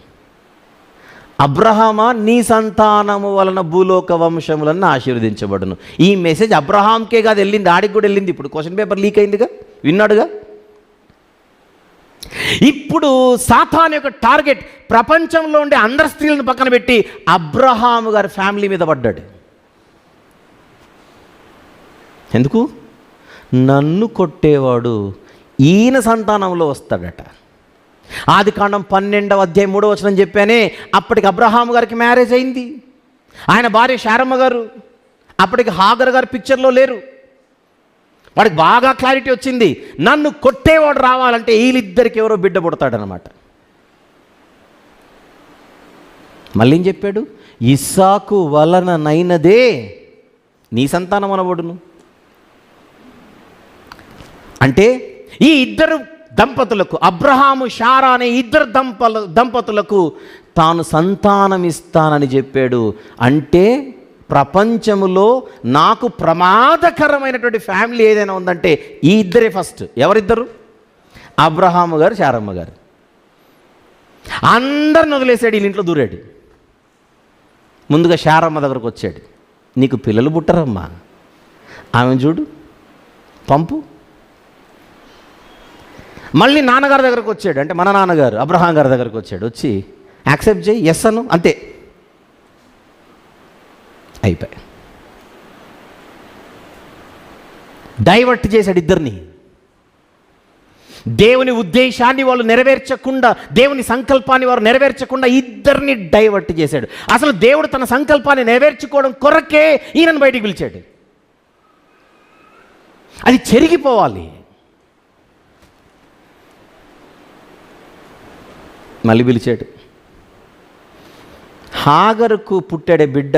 అబ్రహామా, నీ సంతానము వలన భూలోక వంశములన్నీ ఆశీర్వదించబడును. ఈ మెసేజ్ అబ్రహాంకే కాదు వెళ్ళింది, ఆడికి కూడా వెళ్ళింది. ఇప్పుడు క్వశ్చన్ పేపర్ లీక్ అయిందిగా, విన్నాడుగా. ఇప్పుడు సాతాను యొక్క టార్గెట్ ప్రపంచంలో ఉండే అందరి స్త్రీలను పక్కన పెట్టి అబ్రహాము గారి ఫ్యామిలీ మీద పడ్డాడు. ఎందుకు? నన్ను కొట్టేవాడు ఈయన సంతానంలో వస్తాడట. ఆదికాండం 12వ అధ్యాయం 3వ వచనం చెప్పానే, అప్పటికి అబ్రహాము గారికి మ్యారేజ్ అయింది. ఆయన భార్య శారమ్మ గారు, అప్పటికి హాగర్ గారు పిక్చర్లో లేరు. వాడికి బాగా క్లారిటీ వచ్చింది, నన్ను కొట్టేవాడు రావాలంటే వీళ్ళిద్దరికి ఎవరో బిడ్డ పుడతాడనమాట. మళ్ళీ ఏం చెప్పాడు? ఇస్సాకు వలన నైనదే నీ సంతానం అనబడును. అంటే ఈ ఇద్దరు దంపతులకు, అబ్రహాము శారా అనే ఇద్దరు దంపతులకు తాను సంతానం ఇస్తానని చెప్పాడు. అంటే ప్రపంచములో నాకు ప్రమాదకరమైనటువంటి ఫ్యామిలీ ఏదైనా ఉందంటే ఈ ఇద్దరే ఫస్ట్. ఎవరిద్దరు? అబ్రహాము గారు, శారమ్మ గారు. అందరిని వదిలేసాడు, వీళ్ళ ఇంట్లో దూరాడు. ముందుగా శారమ్మ దగ్గరకు వచ్చాడు, నీకు పిల్లలు పుట్టరమ్మా, ఆమె చూడు పంపు. మళ్ళీ నాన్నగారి దగ్గరకు వచ్చాడు, అంటే మన నాన్నగారు అబ్రహాం గారి దగ్గరకు వచ్చాడు. వచ్చి యాక్సెప్ట్ చేయి, ఎస్ అను, అంతే, అయిపోయి. డైవర్ట్ చేశాడు ఇద్దరిని. దేవుని ఉద్దేశాన్ని వాళ్ళు నెరవేర్చకుండా, దేవుని సంకల్పాన్ని వారు నెరవేర్చకుండా ఇద్దరిని డైవర్ట్ చేశాడు. అసలు దేవుడు తన సంకల్పాన్ని నెరవేర్చుకోవడం కొరకే ఈయనను బయటికి పిలిచాడు. అది చెరిగిపోవాలి. మళ్ళీ పిలిచాడు. హాగరుకు పుట్టాడే బిడ్డ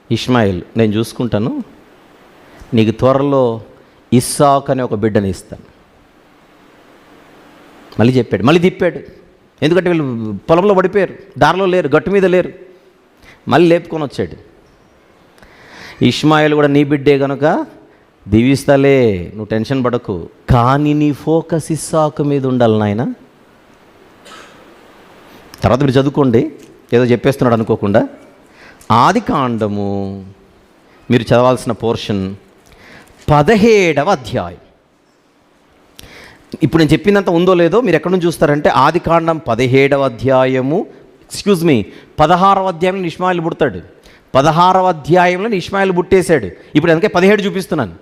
ఇష్మాయిల్, నేను చూసుకుంటాను, నీకు త్వరలో ఇస్సాకు అనే ఒక బిడ్డని ఇస్తాను. మళ్ళీ చెప్పాడు, మళ్ళీ తిప్పాడు. ఎందుకంటే వీళ్ళు పొలంలో పడిపోయారు, దారిలో లేరు, గట్టు మీద లేరు. మళ్ళీ లేపుకొని వచ్చాడు. ఇష్మాయిల్ కూడా నీ బిడ్డే కనుక దీవిస్తాలే, నువ్వు టెన్షన్ పడకు, కానీ నీ ఫోకస్ ఇస్సాకు మీద ఉండాలి నాయన. తర్వాత మీరు చదువుకోండి, ఏదో చెప్పేస్తున్నాడు అనుకోకుండా. ఆదికాండము మీరు చదవాల్సిన పోర్షన్ 17వ అధ్యాయం. ఇప్పుడు నేను చెప్పినంత ఉందో లేదో మీరు ఎక్కడి నుంచి చూస్తారంటే ఆదికాండం 17వ అధ్యాయము, 16వ అధ్యాయంలో ఇష్మాయిల్ పుడతాడు. 16వ అధ్యాయంలో ఇష్మాయిల్ పుట్టేశాడు. ఇప్పుడు అందుకే 17 చూపిస్తున్నాను.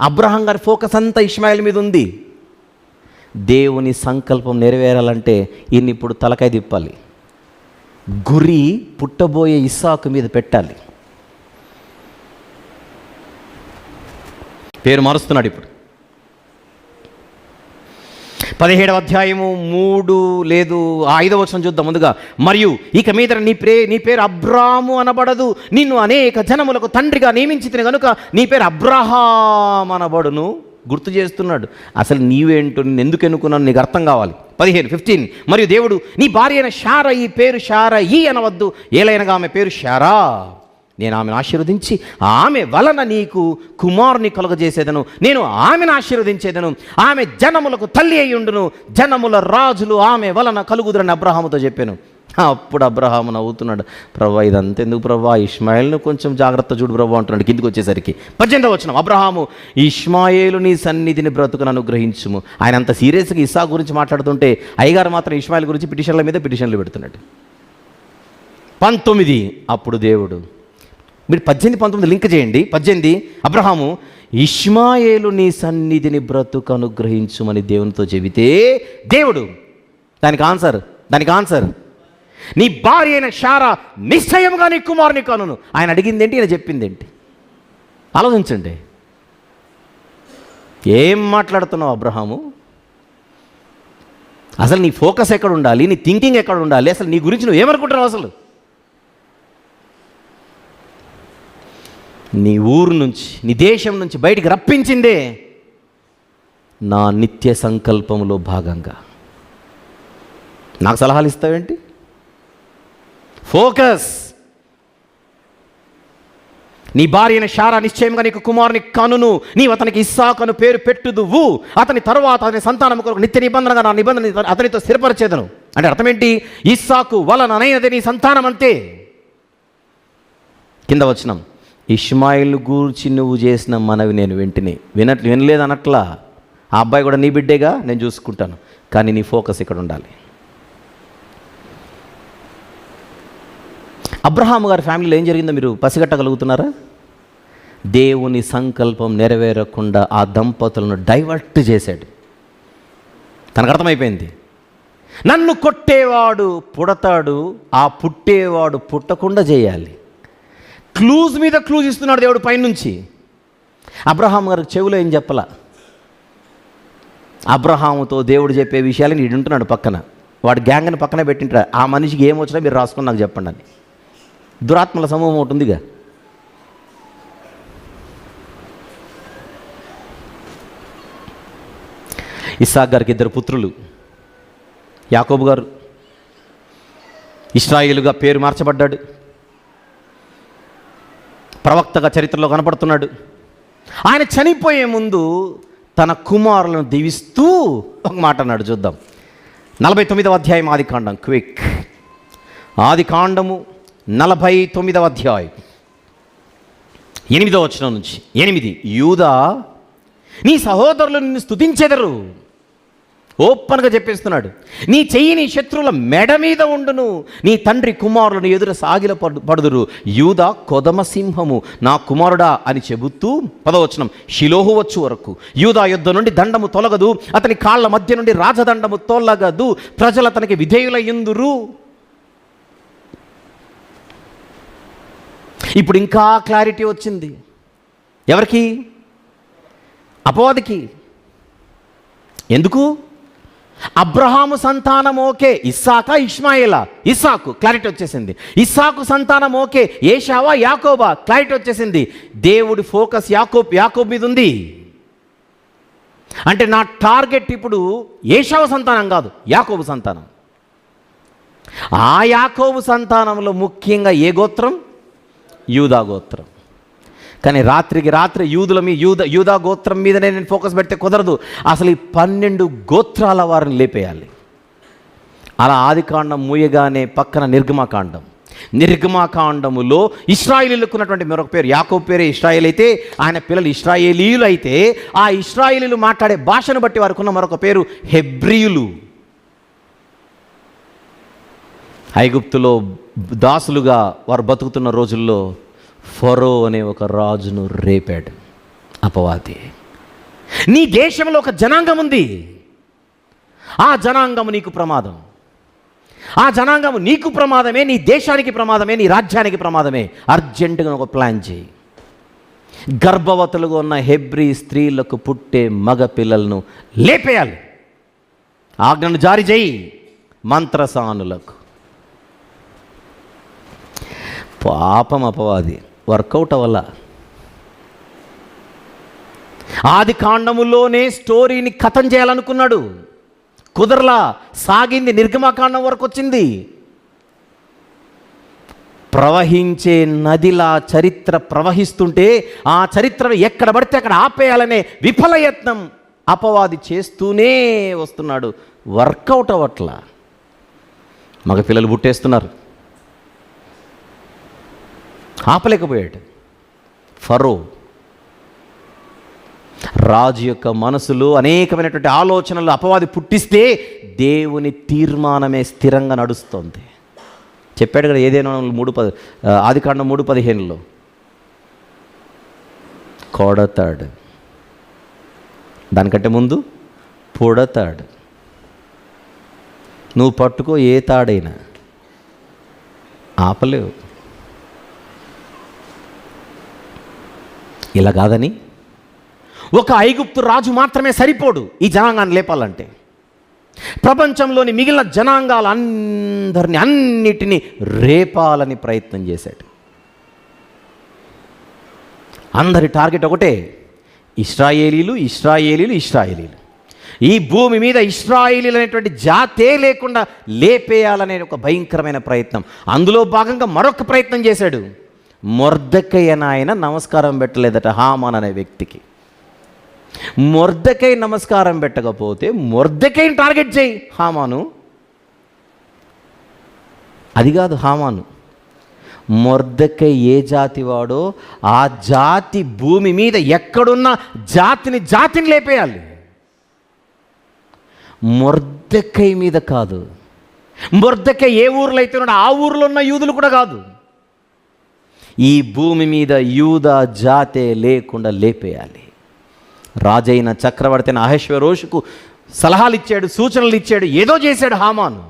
అబ్రహాం గారి ఫోకస్ అంతా ఇష్మాయిల్ మీద ఉంది. దేవుని సంకల్పం నెరవేరాలంటే ఈయన్ని ఇప్పుడు తలకాయ తిప్పాలి, గురి పుట్టబోయే ఇస్సాకు మీద పెట్టాలి. పేరు మారుస్తున్నాడు ఇప్పుడు. 17వ అధ్యాయము 3 లేదు 5వ వచనం చూద్దాం ముందుగా. మరియు ఇక మీద నీ పేరు అబ్రాము అనబడదు, నిన్ను అనేక జనములకు తండ్రిగా నియమించితిని గనుక నీ పేరు అబ్రహాం అనబడును. గుర్తు చేస్తున్నాడు, అసలు నీవేంటో, నిన్ను ఎందుకు ఎన్నుకున్నాను నీకు అర్థం కావాలి. 15 మరియు దేవుడు నీ భార్య అయిన శారా ఈ పేరు శారయి అనవద్దు, ఏలైనగా ఆమె పేరు శారా. నేను ఆమెను ఆశీర్వదించి ఆమె వలన నీకు కుమారుని కలుగజేసేదను. నేను ఆమెను ఆశీర్వదించేదను, ఆమె జనములకు తల్లి అయ్యుండును, జనముల రాజులు ఆమె వలన కలుగుదురని అబ్రహాముతో చెప్పాను. అప్పుడు అబ్రహాము నవ్వుతున్నాడు, ప్రభా ఇదంతా ఎందుకు ప్రభా, ఇష్మాయేలును కొంచెం జాగ్రత్త చూడు ప్రభా అంటున్నాడు. కిందికి వచ్చేసరికి 18వ వచనం, అబ్రహాము ఇష్మాయేలు నీ సన్నిధిని బ్రతుకును అనుగ్రహించుము. ఆయన అంత సీరియస్గా ఇస్సాకు గురించి మాట్లాడుతుంటే అయ్యగారు మాత్రం ఇష్మాయేల్ గురించి పిటిషన్ల మీద పిటిషన్లు పెడుతున్నాడు. 19 అప్పుడు దేవుడు, మీరు 18, 19 లింక్ చేయండి. 18 అబ్రహాము ఇష్మాయేలు నీ సన్నిధిని బ్రతుకు అనుగ్రహించుమని దేవునితో చెబితే దేవుడు దానికి ఆన్సర్ నీ భార్య అయిన శారా నిశ్చయంగా నీ కుమారుని కనును. ఆయన అడిగింది ఏంటి, ఆయన చెప్పింది ఏంటి? ఆలోచించండి. ఏం మాట్లాడుతున్నావు అబ్రహాము? అసలు నీ ఫోకస్ ఎక్కడ ఉండాలి, నీ థింకింగ్ ఎక్కడ ఉండాలి, అసలు నీ గురించి నువ్వు ఏమనుకుంటున్నావు? అసలు నీ ఊరు నుంచి, నీ దేశం నుంచి బయటికి రప్పించిందే నా నిత్య సంకల్పంలో భాగంగా. నాకు సలహాలు ఇస్తావేంటి? ఫోకస్. నీ భార్య అయిన శారా నిశ్చయంగా నీకు కుమారుని కనును, నీవు అతనికి ఇస్సాకు అను పేరు పెట్టుదువు, అతని తరువాత అతని సంతానం కొరకు నిత్య నిబంధనగా నా నిబంధన అతనితో స్థిరపరిచేదను. అంటే అర్థం ఏంటి? ఇస్సాకు వలననైనది నీ సంతానం అంతే. కింద వచనం, ఇష్మాయిల్ గూర్చి నువ్వు చేసిన మనవి నేను వినలేదు అనట్లా. ఆ అబ్బాయి కూడా నీ బిడ్డేగా, నేను చూసుకుంటాను, కానీ నీ ఫోకస్ ఇక్కడ ఉండాలి. అబ్రహాము గారి ఫ్యామిలీలో ఏం జరిగిందో మీరు పసిగట్టగలుగుతున్నారా? దేవుని సంకల్పం నెరవేరకుండా ఆ దంపతులను డైవర్ట్ చేశాడు. తనకు అర్థమైపోయింది, నన్ను కొట్టేవాడు పుడతాడు, ఆ పుట్టేవాడు పుట్టకుండా చేయాలి. క్లూజ్ మీద క్లూజ్ ఇస్తున్నాడు దేవుడు పైనుంచి. అబ్రహాం గారికి చెవులో ఏం చెప్పలా. అబ్రహాముతో దేవుడు చెప్పే విషయాలని ఈడుంటున్నాడు పక్కన, వాడు గ్యాంగ్ని పక్కన పెట్టింటాడు. ఆ మనిషికి ఏం వచ్చినా మీరు రాసుకొని నాకు చెప్పండి అని. దురాత్మల సమూహం ఒకటి ఉందిగా. ఇస్సాకు గారికి 2 పుత్రులు. యాకోబు గారు ఇశ్రాయేలుగా పేరు మార్చబడ్డాడు, ప్రవక్తగా చరిత్రలో కనపడుతున్నాడు. ఆయన చనిపోయే ముందు తన కుమారులను దీవిస్తూ ఒక మాట అన్నాడు, చూద్దాం. 49వ అధ్యాయం ఆదికాండం, క్విక్. ఆదికాండము 49వ అధ్యాయం 8వ వచనం నుంచి 8. యూదా నీ సహోదరులు నిన్ను స్తుతించెదరు. ఓపెన్గా చెప్పేస్తున్నాడు. నీ చెయ్యి నీ శత్రువుల మెడ మీద ఉండును, నీ తండ్రి కుమారులను ఎదురు సాగిల పడుదురు. యూదా కొదమ సింహము నా కుమారుడా అని చెబుతూ 10వ వచనం, షిలోహు వచ్చు వరకు యూదా యుద్ధ నుండి దండము తొలగదు, అతని కాళ్ళ మధ్య నుండి రాజదండము తొలగదు, ప్రజలు అతనికి విధేయులయ్యుందురు. ఇప్పుడు ఇంకా క్లారిటీ వచ్చింది. ఎవరికి? అపవాదికి. ఎందుకు? అబ్రహాము సంతానం ఓకే, ఇస్సాకా ఇష్మాయేలా? ఇస్సాకు, క్లారిటీ వచ్చేసింది. ఇస్సాకు సంతానం ఓకే, ఏషావా యాకోబా? క్లారిటీ వచ్చేసింది. దేవుడి ఫోకస్ యాకోబ్ మీద ఉంది. అంటే నా టార్గెట్ ఇప్పుడు ఏషావు సంతానం కాదు, యాకోబు సంతానం. ఆ యాకోబు సంతానంలో ముఖ్యంగా ఏ గోత్రం? యూదా గోత్రం. కానీ రాత్రికి రాత్రి యూదా గోత్రం మీదనే నేను ఫోకస్ పెడితే కుదరదు. అసలు ఈ 12 గోత్రాల వారిని లేపేయాలి. అలా ఆదికాండం మూయగానే పక్కన నిర్గమాకాండములో ఇశ్రాయేలీయులకు ఉన్నటువంటి మరొక పేరు, యాకోబు పేరే ఇశ్రాయేల్ అయితే ఆయన పిల్లలు ఇశ్రాయేలీయులు అయితే, ఆ ఇశ్రాయేలీయులు మాట్లాడే భాషను బట్టి వారికి ఉన్న మరొక పేరు హెబ్రీయులు. ఐగుప్తులో దాసులుగా వారు బతుకుతున్న రోజుల్లో ఫరో అనే ఒక రాజును రేపాడు అపవాది. నీ దేశంలో ఒక జనాంగం ఉంది, ఆ జనాంగము నీకు ప్రమాదం. ఆ జనాంగము నీకు ప్రమాదమే, నీ దేశానికి ప్రమాదమే, నీ రాజ్యానికి ప్రమాదమే. అర్జెంటుగా ఒక ప్లాన్ చేయి. గర్భవతులుగా ఉన్న హెబ్రీ స్త్రీలకు పుట్టే మగ పిల్లలను లేపేయాలి. ఆజ్ఞను జారీ చేయి మంత్రసానులకు. పాపం అపవాది వర్కౌట్ అవ్వాల. ఆది కాండములోనే స్టోరీని కథం చేయాలనుకున్నాడు, కుదరలా. సాగింది, నిర్గమకాండం వరకు వచ్చింది. ప్రవహించే నదిలా చరిత్ర ప్రవహిస్తుంటే ఆ చరిత్రను ఎక్కడ పడితే అక్కడ ఆపేయాలనే విఫలయత్నం అపవాది చేస్తూనే వస్తున్నాడు. వర్కౌట్ అవ్వట్లా. మగ పిల్లలు పుట్టేస్తున్నారు, ఆపలేకపోయాడు. ఫరో రాజు యొక్క మనసులో అనేకమైనటువంటి ఆలోచనలు అపవాది పుట్టిస్తే దేవుని తీర్మానమే స్థిరంగా నడుస్తుంది. చెప్పాడు కదా ఏదైనా 3:10 ఆదికాండం 3:15 కొడతాడు, దానికంటే ముందు పొడతాడు. నువ్వు పట్టుకో ఏ తాడైనా, ఆపలేవు. ఇలా కాదని ఒక ఐగుప్తు రాజు మాత్రమే సరిపోడు ఈ జనాంగాన్ని లేపాలంటే. ప్రపంచంలోని మిగిలిన జనాంగాలందరినీ అన్నిటినీ రేపాలని ప్రయత్నం చేశాడు. అందరి టార్గెట్ ఒకటే, ఇశ్రాయేలీలు ఇశ్రాయేలీలు ఇశ్రాయేలీలు. ఈ భూమి మీద ఇశ్రాయేలీలు అనేటువంటి జాతే లేకుండా లేపేయాలనే ఒక భయంకరమైన ప్రయత్నం. అందులో భాగంగా మరొక ప్రయత్నం చేశాడు. మొర్దెకై అని ఆయన నమస్కారం పెట్టలేదట హామాన్ అనే వ్యక్తికి. మొర్దెకై నమస్కారం పెట్టకపోతే మొర్దెకైని టార్గెట్ చేయి హామాను. అది కాదు హామాను, మొర్దెకై ఏ జాతి వాడో ఆ జాతి భూమి మీద ఎక్కడున్న జాతిని లేపేయాలి. మొర్దెకై మీద కాదు, మొర్దెకై ఏ ఊర్లో అయితే ఉన్నాడో ఆ ఊర్లో ఉన్న యూదులు కూడా కాదు, ఈ భూమి మీద యూదా జాతే లేకుండా లేపేయాలి. రాజైన చక్రవర్తి అయిన అహష్వేరోషుకు సలహాలు ఇచ్చాడు, సూచనలు ఇచ్చాడు, ఏదో చేశాడు హామాను.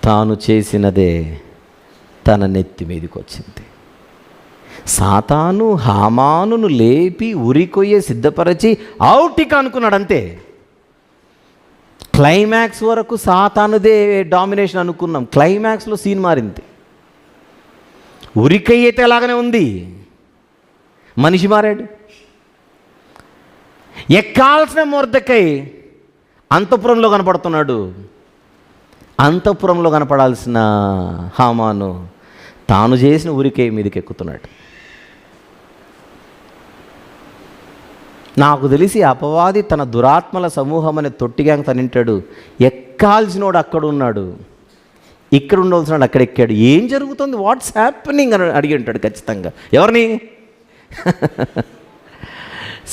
తాను చేసినదే తన నెత్తి మీదకి వచ్చింది. సాతాను హామానును లేపి ఉరికొయ్యే సిద్ధపరిచి అవుటిక అనుకున్నాడు అంతే. క్లైమాక్స్ వరకు సాతానుదే డామినేషన్ అనుకున్నాం, క్లైమాక్స్లో సీన్ మారింది. ఉరికయ్య అయితే అలాగనే ఉంది, మనిషి మారాడు. ఎక్కాల్సిన మొర్దెకై అంతఃపురంలో కనపడుతున్నాడు, అంతఃపురంలో కనపడాల్సిన హామాను తాను చేసిన ఉరికై మీదకి ఎక్కుతున్నాడు. నాకు తెలిసి అపవాది తన దురాత్మల సమూహం అనే తొట్టిగాంగ్ తనింటాడు. ఎక్కాల్సినోడు అక్కడ ఉన్నాడు, ఇక్కడ ఉండవలసినాడు అక్కడ ఎక్కాడు. ఏం జరుగుతుంది, వాట్స్ హ్యాపెనింగ్ అని అడిగి ఉంటాడు ఖచ్చితంగా. ఎవరిని?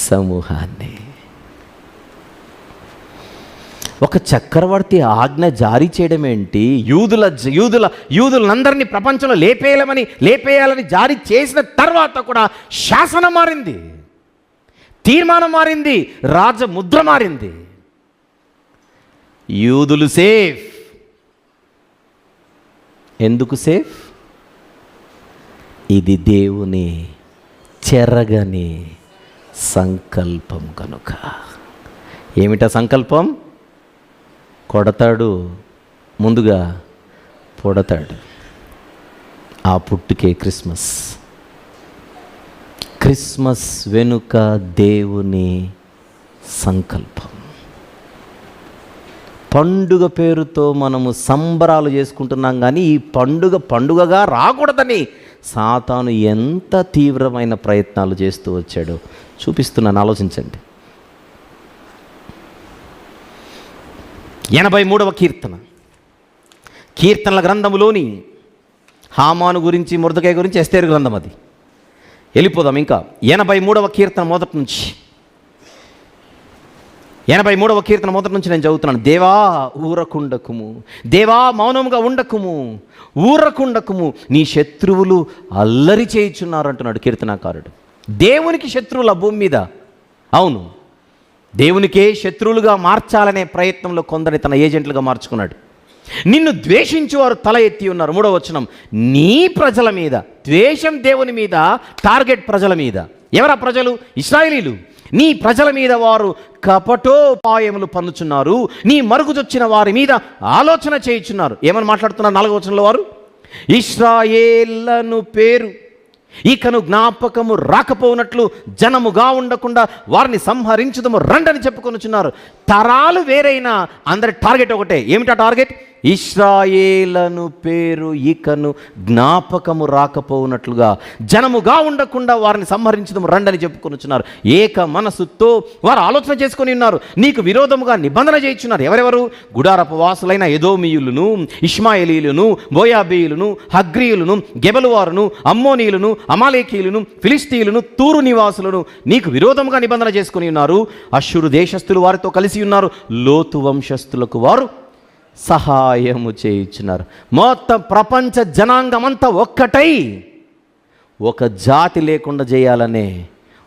సమూహాన్ని. ఒక చక్రవర్తి ఆజ్ఞ జారీ చేయడం ఏంటి? యూదులందరినీ ప్రపంచంలో లేపేయాలని జారీ చేసిన తర్వాత కూడా శాసనం మారింది, తీర్మానం మారింది, రాజముద్ర మారింది. యూదులు సేఫ్. ఎందుకు సేఫ్? ఇది దేవుని చెరగని సంకల్పం కనుక. ఏమిటా సంకల్పం? కొడతాడు, ముందుగా పొడతాడు. ఆ పుట్టుకే క్రిస్మస్. క్రిస్మస్ వెనుక దేవుని సంకల్పం. పండుగ పేరుతో మనము సంబరాలు చేసుకుంటున్నాం, కానీ ఈ పండుగగా రాకూడదని సాతాను ఎంత తీవ్రమైన ప్రయత్నాలు చేస్తూ వచ్చాడో చూపిస్తున్నాను, ఆలోచించండి. 83వ కీర్తనల గ్రంథములోని హామాను గురించి, మొర్దెకై గురించి ఎస్తేరు గ్రంథం అది. వెళ్ళిపోదాం ఇంకా 83వ కీర్తన మొదటి నుంచి. 83వ కీర్తన మొదటి నుంచి నేను చదువుతున్నాను. దేవా ఊరకుండకుము, దేవా మౌనముగా ఉండకుము, ఊరకుండకుము, నీ శత్రువులు అల్లరి చేయుచున్నారు అంటున్నాడు కీర్తనాకారుడు. దేవునికి శత్రువుల భూమి మీద, అవును, దేవునికే శత్రువులుగా మార్చాలనే ప్రయత్నంలో కొందరిని తన ఏజెంట్లుగా మార్చుకున్నాడు. నిన్ను ద్వేషించువారు తల ఎత్తి ఉన్నారు. 3వ వచనం, నీ ప్రజల మీద ద్వేషం, దేవుని మీద టార్గెట్ ప్రజల మీద. ఎవరా ప్రజలు? ఇశ్రాయేలీలు. నీ ప్రజల మీద వారు కపటోపాయములు పన్నుచున్నారు, నీ మరుగుజొచ్చిన వారి మీద ఆలోచన చేయుచున్నారు. ఏమని మాట్లాడుతున్నారు 4వ వచనంలో వారు? ఇశ్రాయేలును పేరు ఇకను జ్ఞాపకము రాకపోనట్లు జనముగా ఉండకుండా వారిని సంహరించుదము రండని చెప్పుకొనుచున్నారు. తరాలు వేరైనా అందరి టార్గెట్ ఒకటే. ఏమిటా టార్గెట్? ఇశ్రాయేలును పేరు ఇకను జ్ఞాపకము రాకపోనట్లుగా జనముగా ఉండకుండా వారిని సంహరించుదము రండని చెప్పుకొనుచున్నారు. ఏక మనసుతో వారు ఆలోచన చేసుకొని ఉన్నారు. నీకు విరోధముగా నిబంధన చేయించున్నారు. ఎవరెవరు? గుడారపు వాసులైన ఎదోమీయులను, ఇష్మాయేలీయులను, మోయాబీయులను, హగ్రీయులను, గెబలువారును, అమ్మోనీయులను, అమాలేకీయులను, ఫిలిష్తీయులను, తూరు నివాసులను నీకు విరోధముగా నిబంధన చేసుకొని ఉన్నారు. అష్షూరు దేశస్థులు వారితో కలిసి ఉన్నారు. లోతు వంశస్థులకు వారు సహాయము చేయించున్నారు. మొత్తం ప్రపంచ జనాంగమంతా ఒక్కటై ఒక జాతి లేకుండా చేయాలనే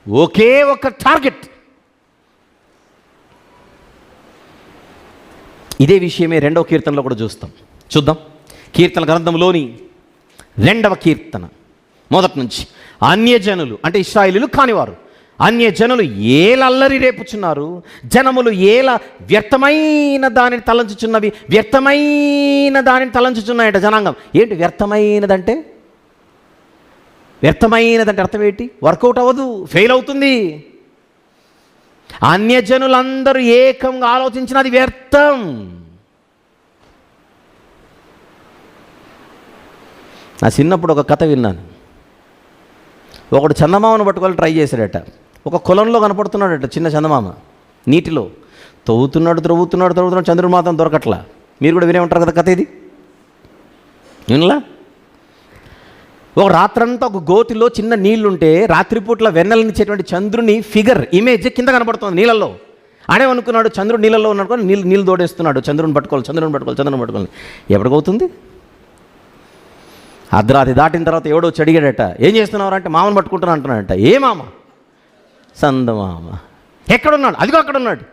ఒకే ఒక టార్గెట్. ఇదే విషయమే 2వ కీర్తనలో కూడా చూద్దాం. కీర్తన గ్రంథంలోని 2వ కీర్తన మొదటి నుంచి, అన్యజనులు అంటే ఇశ్రాయేలీయులు కానివారు అన్యజనులు ఏలల్లరి రేపుచున్నారు, జనములు ఏల వ్యర్థమైన దానిని తలంచుచున్నవి, వ్యర్థమైన దానిని తలంచుచున్నాయట జనాంగం. ఏంటి వ్యర్థమైనదంటే? వ్యర్థమైనదంటే అర్థం ఏంటి? వర్కౌట్ అవ్వదు, ఫెయిల్ అవుతుంది. అన్యజనులందరూ ఏకంగా ఆలోచించినది వ్యర్థం. నా చిన్నప్పుడు ఒక కథ విన్నాను. ఒకడు చందమామను పట్టుకొని ట్రై చేశాడట. ఒక కులంలో కనపడుతున్నాడట చిన్న చందమామ, నీటిలో త్రవ్వుతున్నాడు. చంద్రుడు మాత్రం దొరకట్లా. మీరు కూడా వినే ఉంటారు కదా కథ ఇది, వినలా? ఒక రాత్రంతా ఒక గోతిలో చిన్న నీళ్లుంటే రాత్రిపూట్ల వెన్నెలనిచ్చేటువంటి చంద్రుని ఫిగర్, ఇమేజ్ కింద కనపడుతుంది నీళ్ళల్లో. ఆడే అనుకున్నాడు చంద్రుడు నీళ్ళల్లో ఉన్నాడు, నీళ్ళు దోడేస్తున్నాడు. చంద్రుని పట్టుకోవాలి. ఎప్పటికవుతుంది? అర్ధరాత్రి దాటిన తర్వాత ఎవడో అడిగాడట, ఏం చేస్తున్నావు అంటే మామను పట్టుకుంటున్నా అంటున్నాడట. ఏ మామ? చందమామ. ఎక్కడున్నాడు? అదిగో అక్కడ ఉన్నాడు.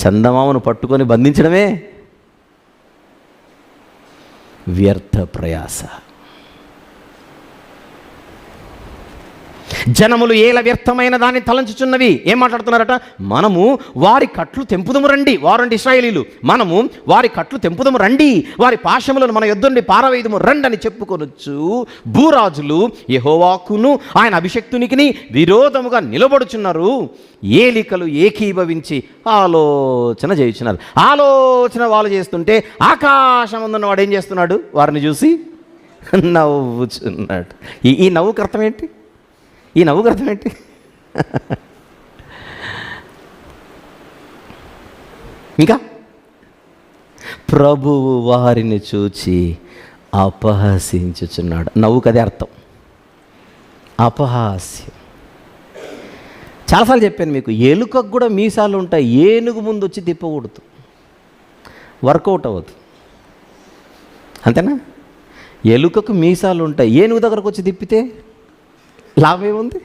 చందమామను పట్టుకొని బంధించడమే వ్యర్థ ప్రయాస. జనములు ఏల వ్యర్థమైన దాన్ని తలంచుచున్నవి. ఏం మాట్లాడుతున్నారట? మనము వారి కట్లు తెంపుదము రండి. వారంటే ఇశ్రాయేలీయులు. మనము వారి కట్లు తెంపుదము రండి, వారి పాశములను మన యొద్దుండి పారవేయదము రండి అని చెప్పుకొనొచ్చు భూరాజులు యెహోవాకును ఆయన అభిషక్తునికి విరోధముగా నిలబడుచున్నారు. ఏలికలు ఏకీభవించి ఆలోచన చేయుచున్నారు. ఆలోచన వాళ్ళు చేస్తుంటే ఆకాశం ఉన్నవాడు ఏం చేస్తున్నాడు? వారిని చూసి నవ్వుచున్నాడు. ఈ నవ్వుకు అర్థం ఏంటి? ఇంకా ప్రభువు వారిని చూచి అపహసించుచున్నాడు. నవ్వుకదే అర్థం, అపహాస్యం. చాలాసార్లు చెప్పాను మీకు, ఎలుకకు కూడా మీసాలు ఉంటాయి. ఏనుగు ముందు వచ్చి తిప్పకూడదు, వర్కౌట్ అవ్వదు. అంతేనా? ఎలుకకు మీసాలు ఉంటాయి, ఏనుగు దగ్గరకు వచ్చి తిప్పితే లాభం ఏముంది?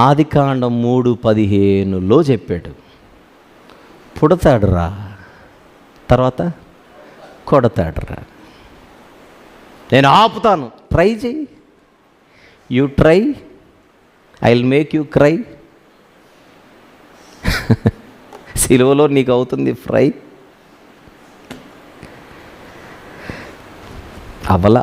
ఆదికాండం 3:15లో చెప్పాడు, పుడతాడురా, తర్వాత కొడతాడురా. నేను ఆపుతాను, ట్రై చేయి. You try, I will make you cry. సిలువలో నీకు అవుతుంది ఫ్రై, అవల.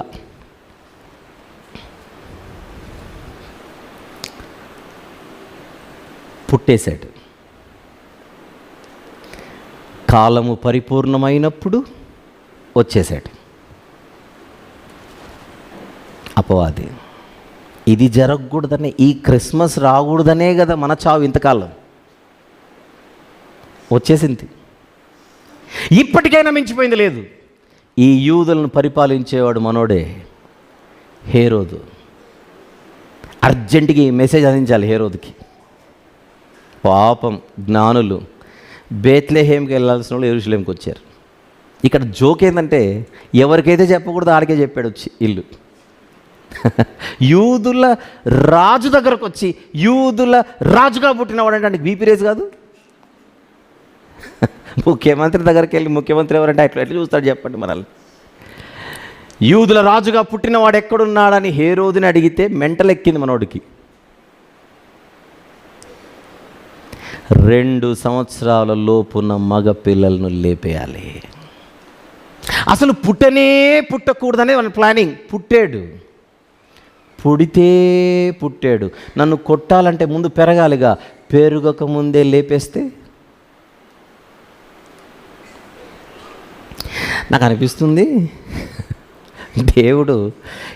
పుట్టేశాడు. కాలము పరిపూర్ణమైనప్పుడు వచ్చేశాడు అపవాది. ఇది జరగకూడదనే, ఈ క్రిస్మస్ రాకూడదనే కదా మన చావు ఇంతకాలం. వచ్చేసింది. ఇప్పటికైనా మించిపోయింది లేదు. ఈ యూదులను పరిపాలించేవాడు మనోడే, హేరోదు. అర్జెంటుగా ఈ మెసేజ్ అందించాలి హేరోదుకి. పాపం జ్ఞానులు బేత్లెహేమ్కి వెళ్ళాల్సిన వాళ్ళు యెరూషలేంకి వచ్చారు. ఇక్కడ జోక్ ఏంటంటే, ఎవరికైతే చెప్పకూడదు ఆడికే చెప్పాడు వచ్చి ఇల్లు. యూదుల రాజు దగ్గరకు వచ్చి, యూదుల రాజుగా పుట్టినవాడు అంటే బీపీ రేస్ కాదు. ముఖ్యమంత్రి దగ్గరికి వెళ్ళి ముఖ్యమంత్రి ఎవరంటే ఎట్లా చూస్తాడు చెప్పండి మనల్ని. యూదుల రాజుగా పుట్టినవాడు ఎక్కడున్నాడని హేరోదుని అడిగితే మెంటల్ ఎక్కింది మనోడికి. 2 సంవత్సరాల లోపున్న మగ పిల్లలను లేపేయాలి. అసలు పుట్టకూడదనే వాళ్ళ ప్లానింగ్. పుట్టాడు. నన్ను కొట్టాలంటే ముందు పెరగాలిగా, పెరగక ముందే లేపేస్తే. నాకు అనిపిస్తుంది దేవుడు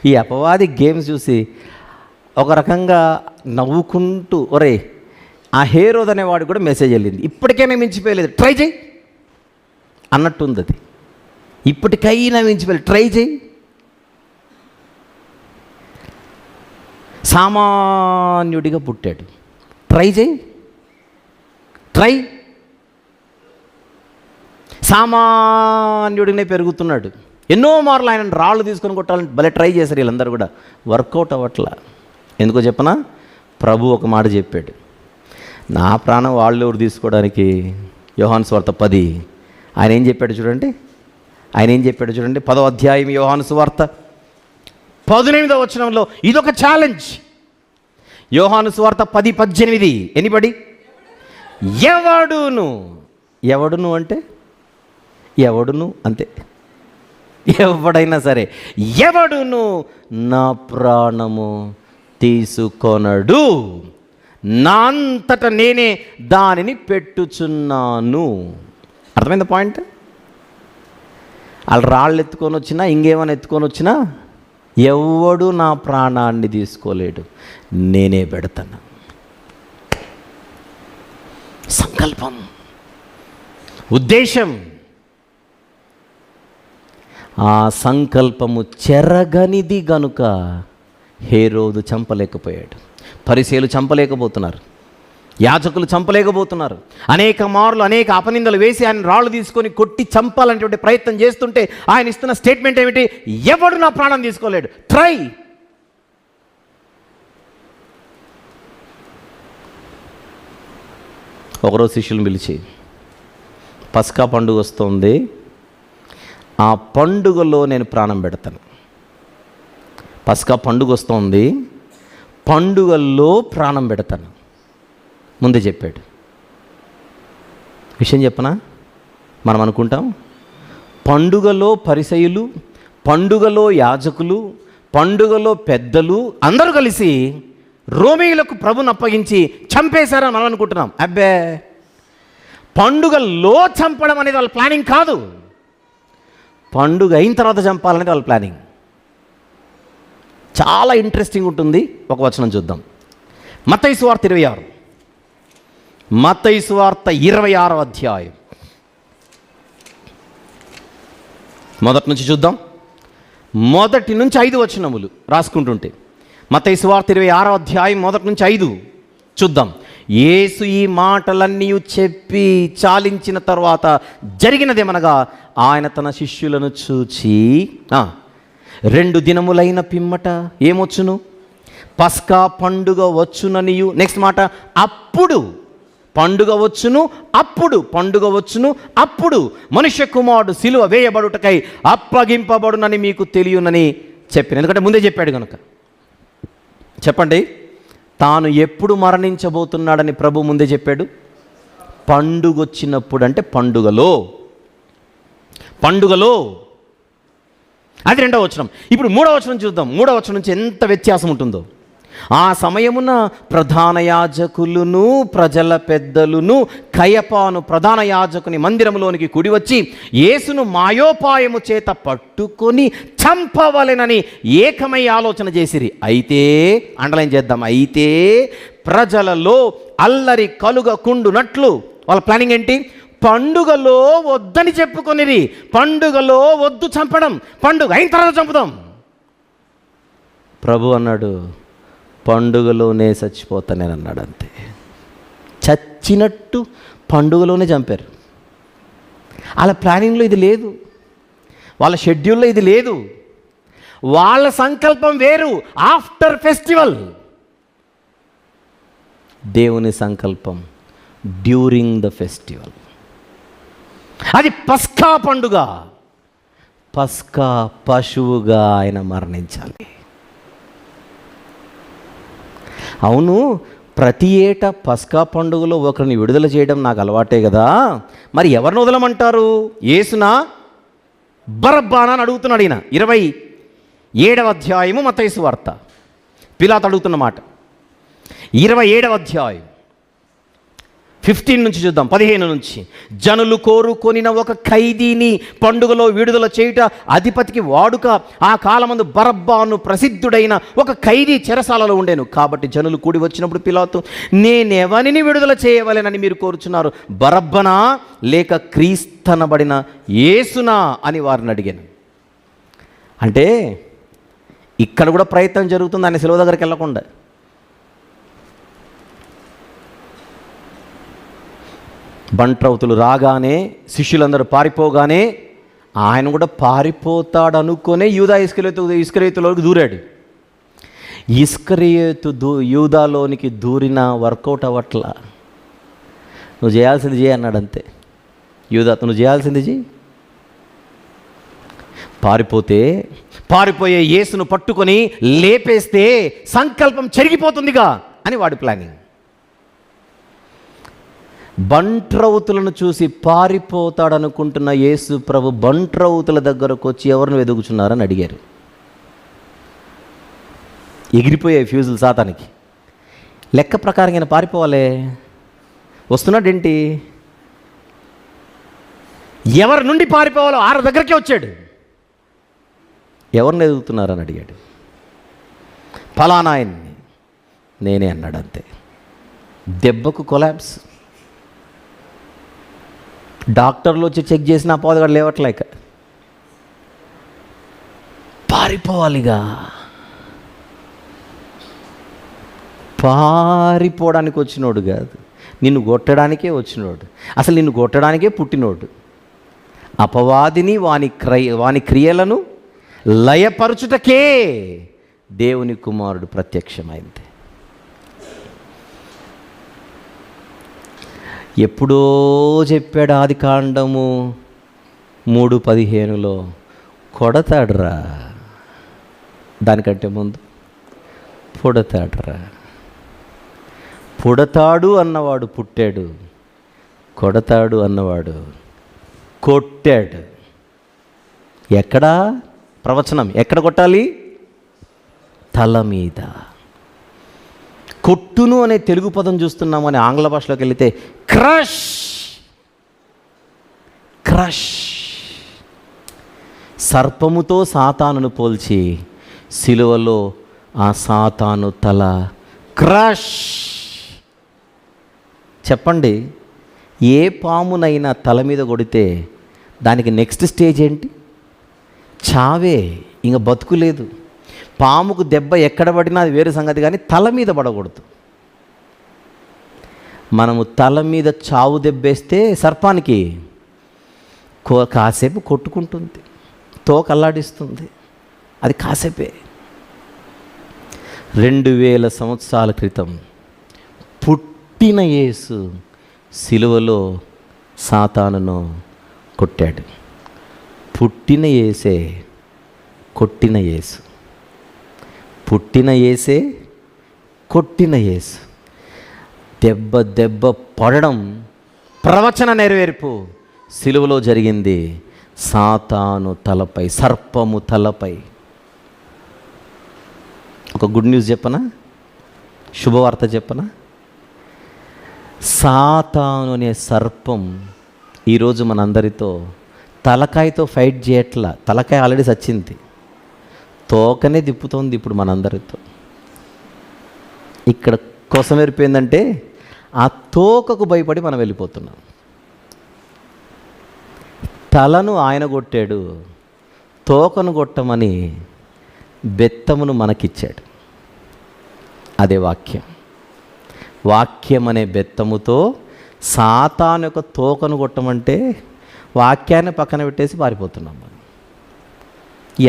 ఈ అపవాది గేమ్స్ చూసి ఒక రకంగా నవ్వుకుంటూ, ఒరే ఆ హేరోద్ అనేవాడు కూడా మెసేజ్ వెళ్ళింది, ఇప్పటికైనా మించిపోయలేదు, ట్రై చేయి అన్నట్టుంది. అది ఇప్పటికైనా మించిపోయలేదు, ట్రై చేయి. సామాన్యుడిగా పుట్టాడు, ట్రై చేయి, సామాన్యుడినే పెరుగుతున్నాడు. ఎన్నో మార్లు ఆయన రాళ్ళు తీసుకొని కొట్టాలని భలే ట్రై చేశారు వీళ్ళందరూ కూడా, వర్కౌట్ అవ్వట్లా. ఎందుకో చెప్పనా, ప్రభు ఒక మాట చెప్పాడు, నా ప్రాణం వాళ్ళు ఎవరు తీసుకోవడానికి. యోహాను సువార్త 10 ఆయన ఏం చెప్పాడు చూడండి. 10వ అధ్యాయం యోహాను సువార్త 18వ వచనంలో ఇదొక ఛాలెంజ్. యోహాను సువార్త 10:18 ఎనిబడి ఎవడును అంటే ఎవడును అంతే, ఎవడైనా సరే, ఎవడును నా ప్రాణము తీసుకొనడు, నా అంతట నేనే దానిని పెట్టుచున్నాను. అర్థమైంది పాయింట్? వాళ్ళు రాళ్ళు ఎత్తుకొని వచ్చినా ఇంకేమైనా ఎత్తుకొని వచ్చినా ఎవడు నా ప్రాణాన్ని తీసుకోలేడు, నేనే పెడతాను. సంకల్పం, ఉద్దేశం. ఆ సంకల్పము చెరగనిది గనుక హేరోదు చంపలేకపోయాడు, పరిసయ్యులు చంపలేకపోతున్నారు, యాజకులు చంపలేకపోతున్నారు. అనేక మార్లు అనేక అపనిందలు వేసి ఆయన రాళ్ళు తీసుకొని కొట్టి చంపాలనేటువంటి ప్రయత్నం చేస్తుంటే ఆయన ఇస్తున్న స్టేట్మెంట్ ఏమిటి? ఎవడు నా ప్రాణం తీసుకోలేడు, ట్రై. ఒకరోజు శిష్యులను పిలిచి, పస్కా పండుగ వస్తుంది, ఆ పండుగలో నేను ప్రాణం పెడతాను. పస్కా పండుగ వస్తుంది, పండుగల్లో ప్రాణం పెడతాను ముందే చెప్పాడు. విషయం చెప్పనా, మనం అనుకుంటాం పండుగలో పరిసయ్యులు, పండుగలో యాజకులు, పండుగలో పెద్దలు అందరూ కలిసి రోమీయులకు ప్రభుని అప్పగించి చంపేశారని మనం అనుకుంటున్నాం. అబ్బే, పండుగలో చంపడం అనేది వాళ్ళ ప్లానింగ్ కాదు, పండుగ అయిన తర్వాత చంపాలనేది వాళ్ళ ప్లానింగ్. చాలా ఇంట్రెస్టింగ్ ఉంటుంది. ఒక వచనం చూద్దాం. మత్తయి సువార్త 26వ అధ్యాయం మొదటి నుంచి చూద్దాం. మొదటి నుంచి 5 వచనములు రాసుకుంటుంటే, మత్తయి సువార్త 26వ అధ్యాయం మొదటి నుంచి 5 చూద్దాం. యేసు ఈ మాటలన్నీ చెప్పి చాలించిన తర్వాత జరిగినదేమనగా, ఆయన తన శిష్యులను చూచి 2 దినములైన పిమ్మట ఏమొచ్చును? పస్కా పండుగ వచ్చుననియు. నెక్స్ట్ మాట, అప్పుడు పండుగ వచ్చును, అప్పుడు మనుష్య కుమారుడు సిలువ వేయబడుటకై అప్పగింపబడునని మీకు తెలియనని చెప్పిన. ఎందుకంటే ముందే చెప్పాడు కనుక. చెప్పండి, తాను ఎప్పుడు మరణించబోతున్నాడని ప్రభు ముందే చెప్పాడు. పండుగ వచ్చినప్పుడు, అంటే పండుగలో. అది 2వ వచనం. ఇప్పుడు 3వ వచనం చూద్దాం. 3వ వచనం నుంచి ఎంత వ్యత్యాసం ఉంటుందో. ఆ సమయమున ప్రధాన యాజకులును ప్రజల పెద్దలును కయపాను ప్రధాన యాజకుని మందిరంలోనికి కుడి వచ్చి యేసును మాయోపాయము చేత పట్టుకొని చంపవలెనని ఏకమై ఆలోచన చేసిరి. అయితే, అండర్లైన్ చేద్దాం, అయితే ప్రజలలో అల్లరి కలుగకుండునట్లు వాళ్ళ ప్లానింగ్ ఏంటి? పండుగలో వద్దని చెప్పుకొనిరి. పండుగలో వద్దు చంపడం, పండుగ అయిన తర్వాత చంపుదాం. ప్రభు అన్నాడు, పండుగలోనే చచ్చిపోతానేనన్నాడు. అంతే, చచ్చినట్టు పండుగలోనే చంపారు. వాళ్ళ ప్లానింగ్లో ఇది లేదు, వాళ్ళ షెడ్యూల్లో ఇది లేదు. వాళ్ళ సంకల్పం వేరు, ఆఫ్టర్ ఫెస్టివల్. దేవుని సంకల్పం డ్యూరింగ్ ద ఫెస్టివల్. అది పస్కా పండుగ. పస్కా పశువుగా ఆయన మరణించాలి. అవును, ప్రతి ఏటా పస్కా పండుగలో ఒకరిని విడుదల చేయడం నాకు అలవాటే కదా, మరి ఎవరిని వదలమంటారు? యేసునా బరబ్బానా అని అడుగుతున్నాడు ఈయన. 27వ అధ్యాయము మత్తయి సువార్త. పిలాతు అడుగుతున్న మాట 27వ అధ్యాయం 15 నుంచి చూద్దాం, 15 నుంచి. జనులు కోరుకొనిన ఒక ఖైదీని పండుగలో విడుదల చేయుట అధిపతికి వాడుక. ఆ కాలమందు బరబ్బాను ప్రసిద్ధుడైన ఒక ఖైదీ చెరసాలలో ఉండేను. కాబట్టి జనులు కూడి వచ్చినప్పుడు పిలాతు, నేనెవనిని విడుదల చేయవలెనని మీరు కోరుచున్నారు? బరబ్బనా లేక క్రీస్తనబడిన యేసునా అని వారిని అడిగాను. అంటే ఇక్కడ కూడా ప్రయత్నం జరుగుతుంది ఆయన శిలువ దగ్గరికి వెళ్ళకుండా. బంట్రౌతులు రాగానే, శిష్యులందరూ పారిపోగానే ఆయన కూడా పారిపోతాడనుకునే యూదా ఇస్కరియోతులోకి దూరాడు. యూదాలోనికి దూరిన వర్కౌట్ అవ్వట్లా. నువ్వు చేయాల్సింది చేయి అన్నాడు అంతే. యూదా, నువ్వు చేయాల్సింది చేయి. పారిపోయే యేసును పట్టుకొని లేపేస్తే సంకల్పం చెరిగిపోతుందిగా అని వాడి ప్లానింగ్. బంట్రౌతులను చూసి పారిపోతాడనుకుంటున్న యేసు ప్రభు బంట్రౌతుల దగ్గరకు వచ్చి ఎవరిని వెదుగుచున్నారని అడిగారు. ఎగిరిపోయాయి ఫ్యూజులు సాతానికి. లెక్క ప్రకారం ఆయన పారిపోవాలే, వస్తున్నాడేంటి? ఎవరి నుండి పారిపోవాలో ఆరు దగ్గరికే వచ్చాడు. ఎవరిని ఎదుగుతున్నారని అడిగాడు. ఫలానా ఆయన్ని. నేనే అన్నాడు అంతే. దెబ్బకు కొలాప్స్. డాక్టర్లు వచ్చి చెక్ చేసిన పోదగడ లేవట్లేక పారిపోవాలిగా. పారిపోవడానికి వచ్చినోడు కాదు, నిన్ను కొట్టడానికే వచ్చినోడు. అసలు నిన్ను కొట్టడానికే పుట్టినోడు. అపవాదిని వాని క్రియలను లయపరచుటకే దేవుని కుమారుడు ప్రత్యక్షమైంది. ఎప్పుడో చెప్పాడు ఆదికాండము 3:15 కొడతాడురా, దానికంటే ముందు పొడతాడురా. పుడతాడు అన్నవాడు పుట్టాడు, కొడతాడు అన్నవాడు కొట్టాడు. ఎక్కడా ప్రవచనం? ఎక్కడ కొట్టాలి? తల మీద. కొట్టును అనే తెలుగు పదం చూస్తున్నాము, అని ఆంగ్ల భాషలోకి వెళితే క్రష్. క్రష్. సర్పముతో సాతానును పోల్చి సిలువలో ఆ సాతాను తల క్రష్. చెప్పండి, ఏ పామునైనా తల మీద కొడితే దానికి నెక్స్ట్ స్టేజ్ ఏంటి? చావే, ఇంక బతుకులేదు. పాముకు దెబ్బ ఎక్కడ పడినా అది వేరే సంగతి, కానీ తల మీద పడకూడదు. మనము తల మీద చావు దెబ్బేస్తే సర్పానికి కాసేపు కొట్టుకుంటుంది, తోక అల్లాడిస్తుంది, అది కాసేపే. 2000 సంవత్సరాల క్రితం పుట్టిన యేసు సిలువలో సాతానును కొట్టాడు. పుట్టిన యేసే కొట్టిన యేసు. పుట్టిన యేసే కొట్టిన యేసు. దెబ్బ పడడం ప్రవచన నెరవేర్పు సిలువలో జరిగింది. సాతాను తలపై, సర్పము తలపై. ఒక గుడ్ న్యూస్ చెప్పనా? శుభవార్త చెప్పనా? సాతాను అనే సర్పం ఈరోజు మనందరితో తలకాయతో ఫైట్ చేయట్లా. తలకాయ ఆల్రెడీ చచ్చింది, తోకనే తిప్పుతోంది ఇప్పుడు మనందరితో. ఇక్కడ కోసం ఏరిపోయిందంటే ఆ తోకకు భయపడి మనం వెళ్ళిపోతున్నాం. తలను ఆయన కొట్టాడు, తోకను కొట్టమని బెత్తమును మనకిచ్చాడు. అదే వాక్యం. వాక్యం అనే బెత్తముతో సాతాను యొక్క తోకను కొట్టమంటే వాక్యాన్ని పక్కన పెట్టేసి పారిపోతున్నాం మనం.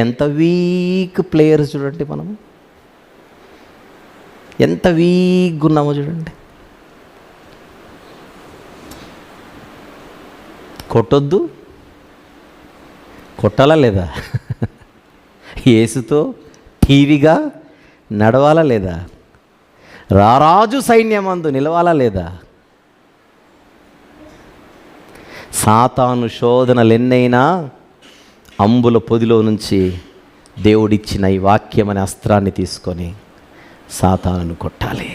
ఎంత వీక్ ప్లేయర్స్ చూడండి, మనము ఎంత వీక్గా ఉన్నామో చూడండి. కొట్టొద్దు, కొట్టాలా లేదా? యేసుతో టీవీగా నడవాలా లేదా? రారాజు సైన్యమందు నిలవాలా లేదా? సాతాను శోధనలు ఎన్నైనా అంబుల పొదిలో నుంచి దేవుడిచ్చిన ఈ వాక్యం అనే అస్త్రాన్ని తీసుకొని సాతానును కొట్టాలి.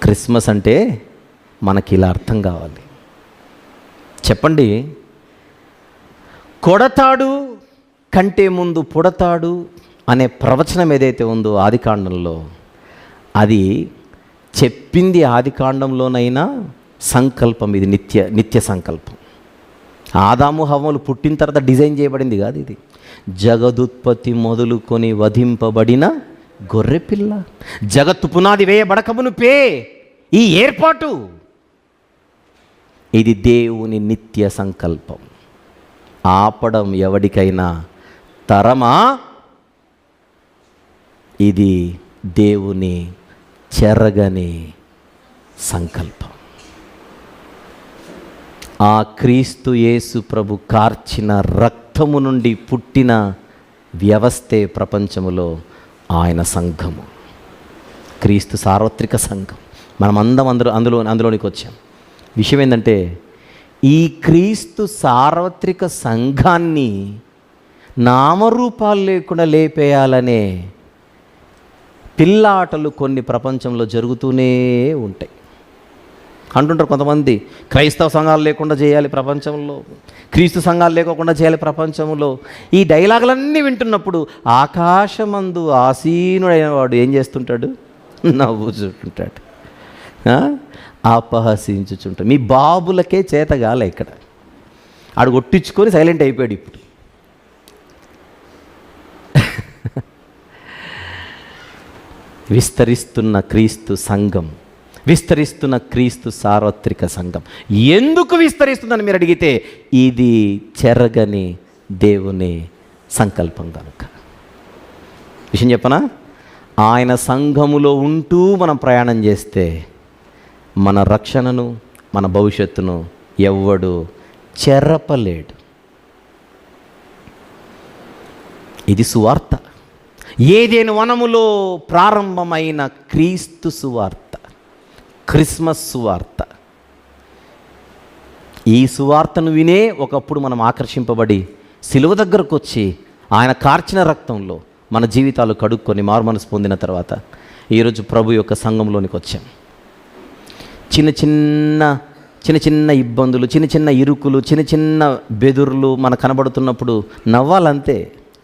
క్రిస్మస్ అంటే మనకి ఇలా అర్థం కావాలి. చెప్పండి, కొడతాడు కంటే ముందు పుడతాడు అనే ప్రవచనం ఏదైతే ఉందో ఆదికాండంలో, అది చెప్పింది ఆదికాండంలోనైనా సంకల్పం, ఇది నిత్య సంకల్పం. ఆదాము హవ్వలు పుట్టిన తర్వాత డిజైన్ చేయబడింది కాదు ఇది. జగదుత్పత్తి మొదలుకొని వధింపబడిన గొర్రెపిల్ల, జగత్తు పునాది వేయబడకమునుపే ఈ ఏర్పాటు, ఇది దేవుని నిత్య సంకల్పం. ఆపడం ఎవడికైనా తరమా? ఇది దేవుని చెరగని సంకల్పం. ఆ క్రీస్తు యేసు ప్రభు కార్చిన రక్తము నుండి పుట్టిన వ్యవస్థే ప్రపంచములో ఆయన సంఘము. క్రీస్తు సార్వత్రిక సంఘం. మనమందరం అందులోనికి వచ్చాం. విషయం ఏంటంటే, ఈ క్రీస్తు సార్వత్రిక సంఘాన్ని నామరూపాలు లేకుండా లేపేయాలనే పిల్లాటలు కొన్ని ప్రపంచంలో జరుగుతూనే ఉంటాయి. అంటుంటారు కొంతమంది, క్రైస్తవ సంఘాలు లేకుండా చేయాలి ప్రపంచంలో, క్రీస్తు సంఘాలు లేకుండా చేయాలి ప్రపంచంలో. ఈ డైలాగులన్నీ వింటున్నప్పుడు ఆకాశమందు ఆసీనుడైన వాడు ఏం చేస్తుంటాడు? నవ్వుచుంటాడు, అపహసించుచుంటాడు. మీ బాబులకే చేతగాలే ఇక్కడ. ఆడు కొట్టించుకొని సైలెంట్ అయిపోయాడు. ఇప్పుడు విస్తరిస్తున్న క్రీస్తు సంఘం, విస్తరిస్తున్న క్రీస్తు సార్వత్రిక సంఘం ఎందుకు విస్తరిస్తుందని మీరు అడిగితే, ఇది చెరగని దేవుని సంకల్పం కనుక. విషయం చెప్పనా? ఆయన సంఘములో ఉంటూ మనం ప్రయాణం చేస్తే మన రక్షణను, మన భవిష్యత్తును ఎవ్వడు చెరపలేడు. ఇది సువార్త. ఏదేను వనములో ప్రారంభమైన క్రీస్తు సువార్త, క్రిస్మస్ సువార్త. ఈ సువార్తను వినే ఒకప్పుడు మనం ఆకర్షింపబడి సిలువ దగ్గరకు వచ్చి ఆయన కార్చిన రక్తంలో మన జీవితాలు కడుక్కొని మారుమనసు పొందిన తర్వాత ఈరోజు ప్రభు యొక్క సంఘంలోనికి వచ్చాం. చిన్న చిన్న ఇబ్బందులు, చిన్న చిన్న ఇరుకులు, చిన్న చిన్న బెదురులు మనకు కనబడుతున్నప్పుడు నవ్వాలంతే.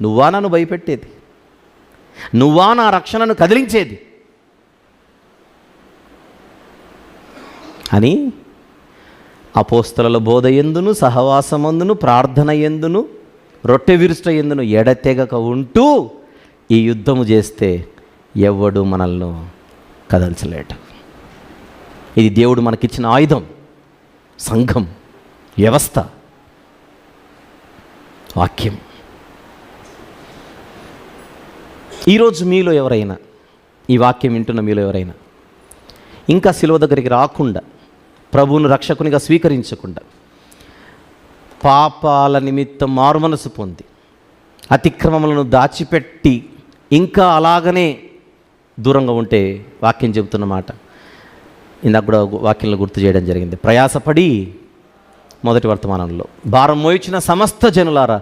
నువ్వా నన్ను భయపెట్టేది? నువ్వా నా రక్షణను కదిలించేది అని అపోస్తలుల బోధ ఎందును, సహవాసమందును, ప్రార్థన ఎందును, రొట్టె విరుష్ట ఎందును ఎడతెగక ఉంటూ ఈ యుద్ధము చేస్తే ఎవడు మనల్ని కదల్చలేడు. ఇది దేవుడు మనకిచ్చిన ఆయుధం, సంఘం, వ్యవస్థ, వాక్యం. ఈరోజు మీలో ఎవరైనా, ఈ వాక్యం వింటున్న మీలో ఎవరైనా ఇంకా సిలువ దగ్గరికి రాకుండా, ప్రభువును రక్షకునిగా స్వీకరించకుండా, పాపాల నిమిత్తం మారుమనసు పొంది అతిక్రమములను దాచిపెట్టి ఇంకా అలాగనే దూరంగా ఉంటే, వాక్యం చెబుతున్న మాట ఇందాక కూడా వాక్యంలో గుర్తు చేయడం జరిగింది. ప్రయాసపడి, మొదటి వర్తమానంలో, భారం మోయించిన సమస్త జనులారా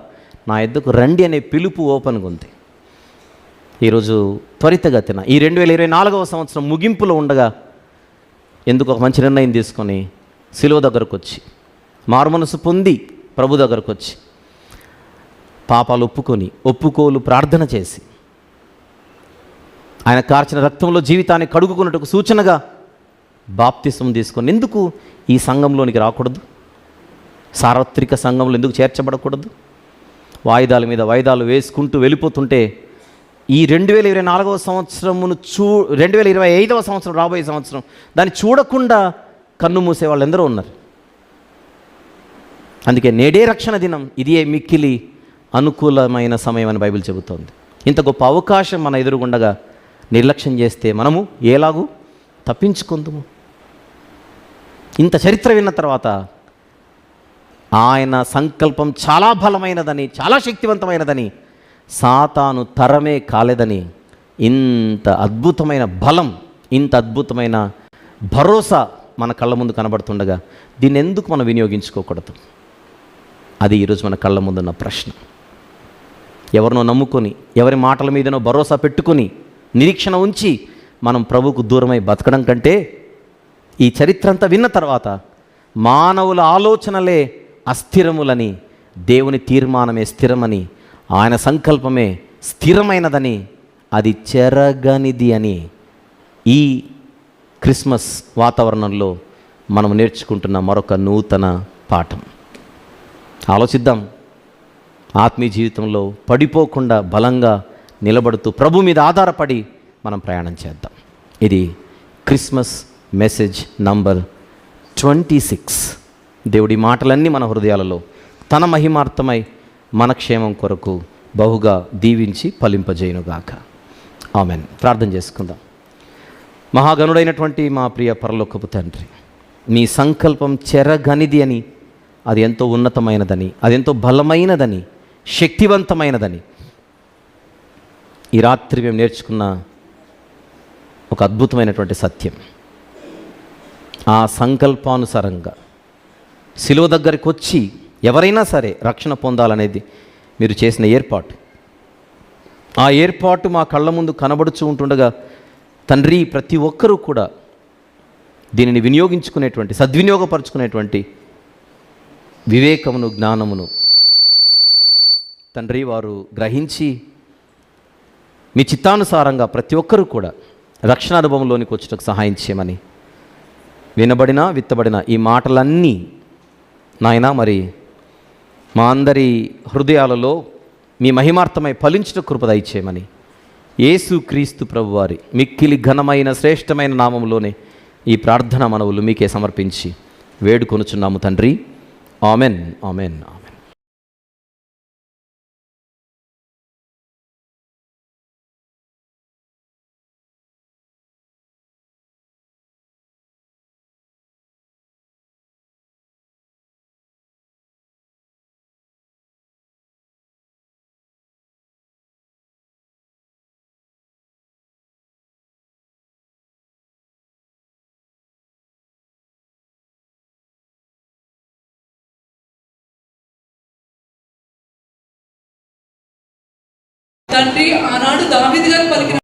నా యొద్దకు రండి అనే పిలుపు ఓపెన్గా ఉంది. ఈరోజు త్వరితగతిన ఈ 2024వ సంవత్సరం ముగింపులో ఉండగా ఎందుకు ఒక మంచి నిర్ణయం తీసుకొని సిలువ దగ్గరకు వచ్చి, మారుమనసు పొంది ప్రభు దగ్గరకు వచ్చి, పాపాలు ఒప్పుకోలు ప్రార్థన చేసి, ఆయన కార్చిన రక్తంలో జీవితాన్ని కడుగుకున్నట్టుకు సూచనగా బాప్తిసం తీసుకొని ఎందుకు ఈ సంఘంలోనికి రాకూడదు? సార్వత్రిక సంఘంలో ఎందుకు చేర్చబడకూడదు? వాయిదాల మీద వాయిదాలు వేసుకుంటూ వెళ్ళిపోతుంటే ఈ 2024వ సంవత్సరమును 2025వ సంవత్సరం, రాబోయే సంవత్సరం, దాన్ని చూడకుండా కన్ను మూసే వాళ్ళు ఎందరో ఉన్నారు. అందుకే నేడే రక్షణ దినం, ఇదే మిక్కిలి అనుకూలమైన సమయం అని బైబిల్ చెబుతోంది. ఇంత గొప్ప అవకాశం మన ఎదురుగుండగా నిర్లక్ష్యం చేస్తే మనము ఎలాగూ తప్పించుకుందాము? ఇంత చరిత్ర విన్న తర్వాత ఆయన సంకల్పం చాలా బలమైనదని, చాలా శక్తివంతమైనదని, సాతాను తరమే కాలేదని, ఇంత అద్భుతమైన బలం, ఇంత అద్భుతమైన భరోసా మన కళ్ళ ముందు కనబడుతుండగా దీన్ని ఎందుకు మనం వినియోగించుకోకూడదు? అది ఈరోజు మన కళ్ళ ముందున్న ప్రశ్న. ఎవరినో నమ్ముకొని, ఎవరి మాటల మీదనో భరోసా పెట్టుకొని, నిరీక్షణ ఉంచి మనం ప్రభువుకు దూరమై బతకడం కంటే, ఈ చరిత్ర అంతా విన్న తర్వాత మానవుల ఆలోచనలే అస్థిరములని, దేవుని తీర్మానమే స్థిరమని, ఆయన సంకల్పమే స్థిరమైనదని, అది చెరగనిది అని ఈ క్రిస్మస్ వాతావరణంలో మనం నేర్చుకుంటున్న మరొక నూతన పాఠం. ఆలోచిద్దాం. ఆత్మీయ జీవితంలో పడిపోకుండా బలంగా నిలబడుతూ ప్రభు మీద ఆధారపడి మనం ప్రయాణం చేద్దాం. ఇది క్రిస్మస్ మెసేజ్ నంబర్ 26. దేవుడి మాటలన్నీ మన హృదయాలలో తన మహిమార్థమై మన క్షేమం కొరకు బహుగా దీవించి ఫలింపజేయునుగాక. ఆమెన్. ప్రార్థన చేసుకుందాం. మహాగణుడైనటువంటి మా ప్రియ పరలోకపు తండ్రి, నీ సంకల్పం చెరగనిది అని, అది ఎంతో ఉన్నతమైనదని, అది ఎంతో బలమైనదని, శక్తివంతమైనదని ఈ రాత్రి మేము నేర్చుకున్న ఒక అద్భుతమైనటువంటి సత్యం. ఆ సంకల్పానుసారంగా శిలువ దగ్గరికి వచ్చి ఎవరైనా సరే రక్షణ పొందాలనేది మీరు చేసిన ఏర్పాటు. ఆ ఏర్పాటు మా కళ్ళ ముందు కనబడుచూ ఉంటుండగా తండ్రి, ప్రతి ఒక్కరూ కూడా దీనిని వినియోగించుకునేటువంటి, సద్వినియోగపరుచుకునేటువంటి వివేకమును, జ్ఞానమును తండ్రి వారు గ్రహించి మీ చిత్తానుసారంగా ప్రతి ఒక్కరూ కూడా రక్షణ అనుభవంలోనికి వచ్చేటకు సహాయం చేయమని, వినబడిన విత్తబడిన ఈ మాటలన్నీ నాయనా మరి మా అందరి హృదయాలలో మీ మహిమార్థమై ఫలించుట కృప దయచేయమని యేసు క్రీస్తు ప్రభువారి మిక్కిలి ఘనమైన శ్రేష్టమైన నామములోనే ఈ ప్రార్థన మనవులు మీకే సమర్పించి వేడుకొనుచున్నాము తండ్రి. Amen, amen, amen. తండ్రి ఆనాడు దావీదు గారు పలికిన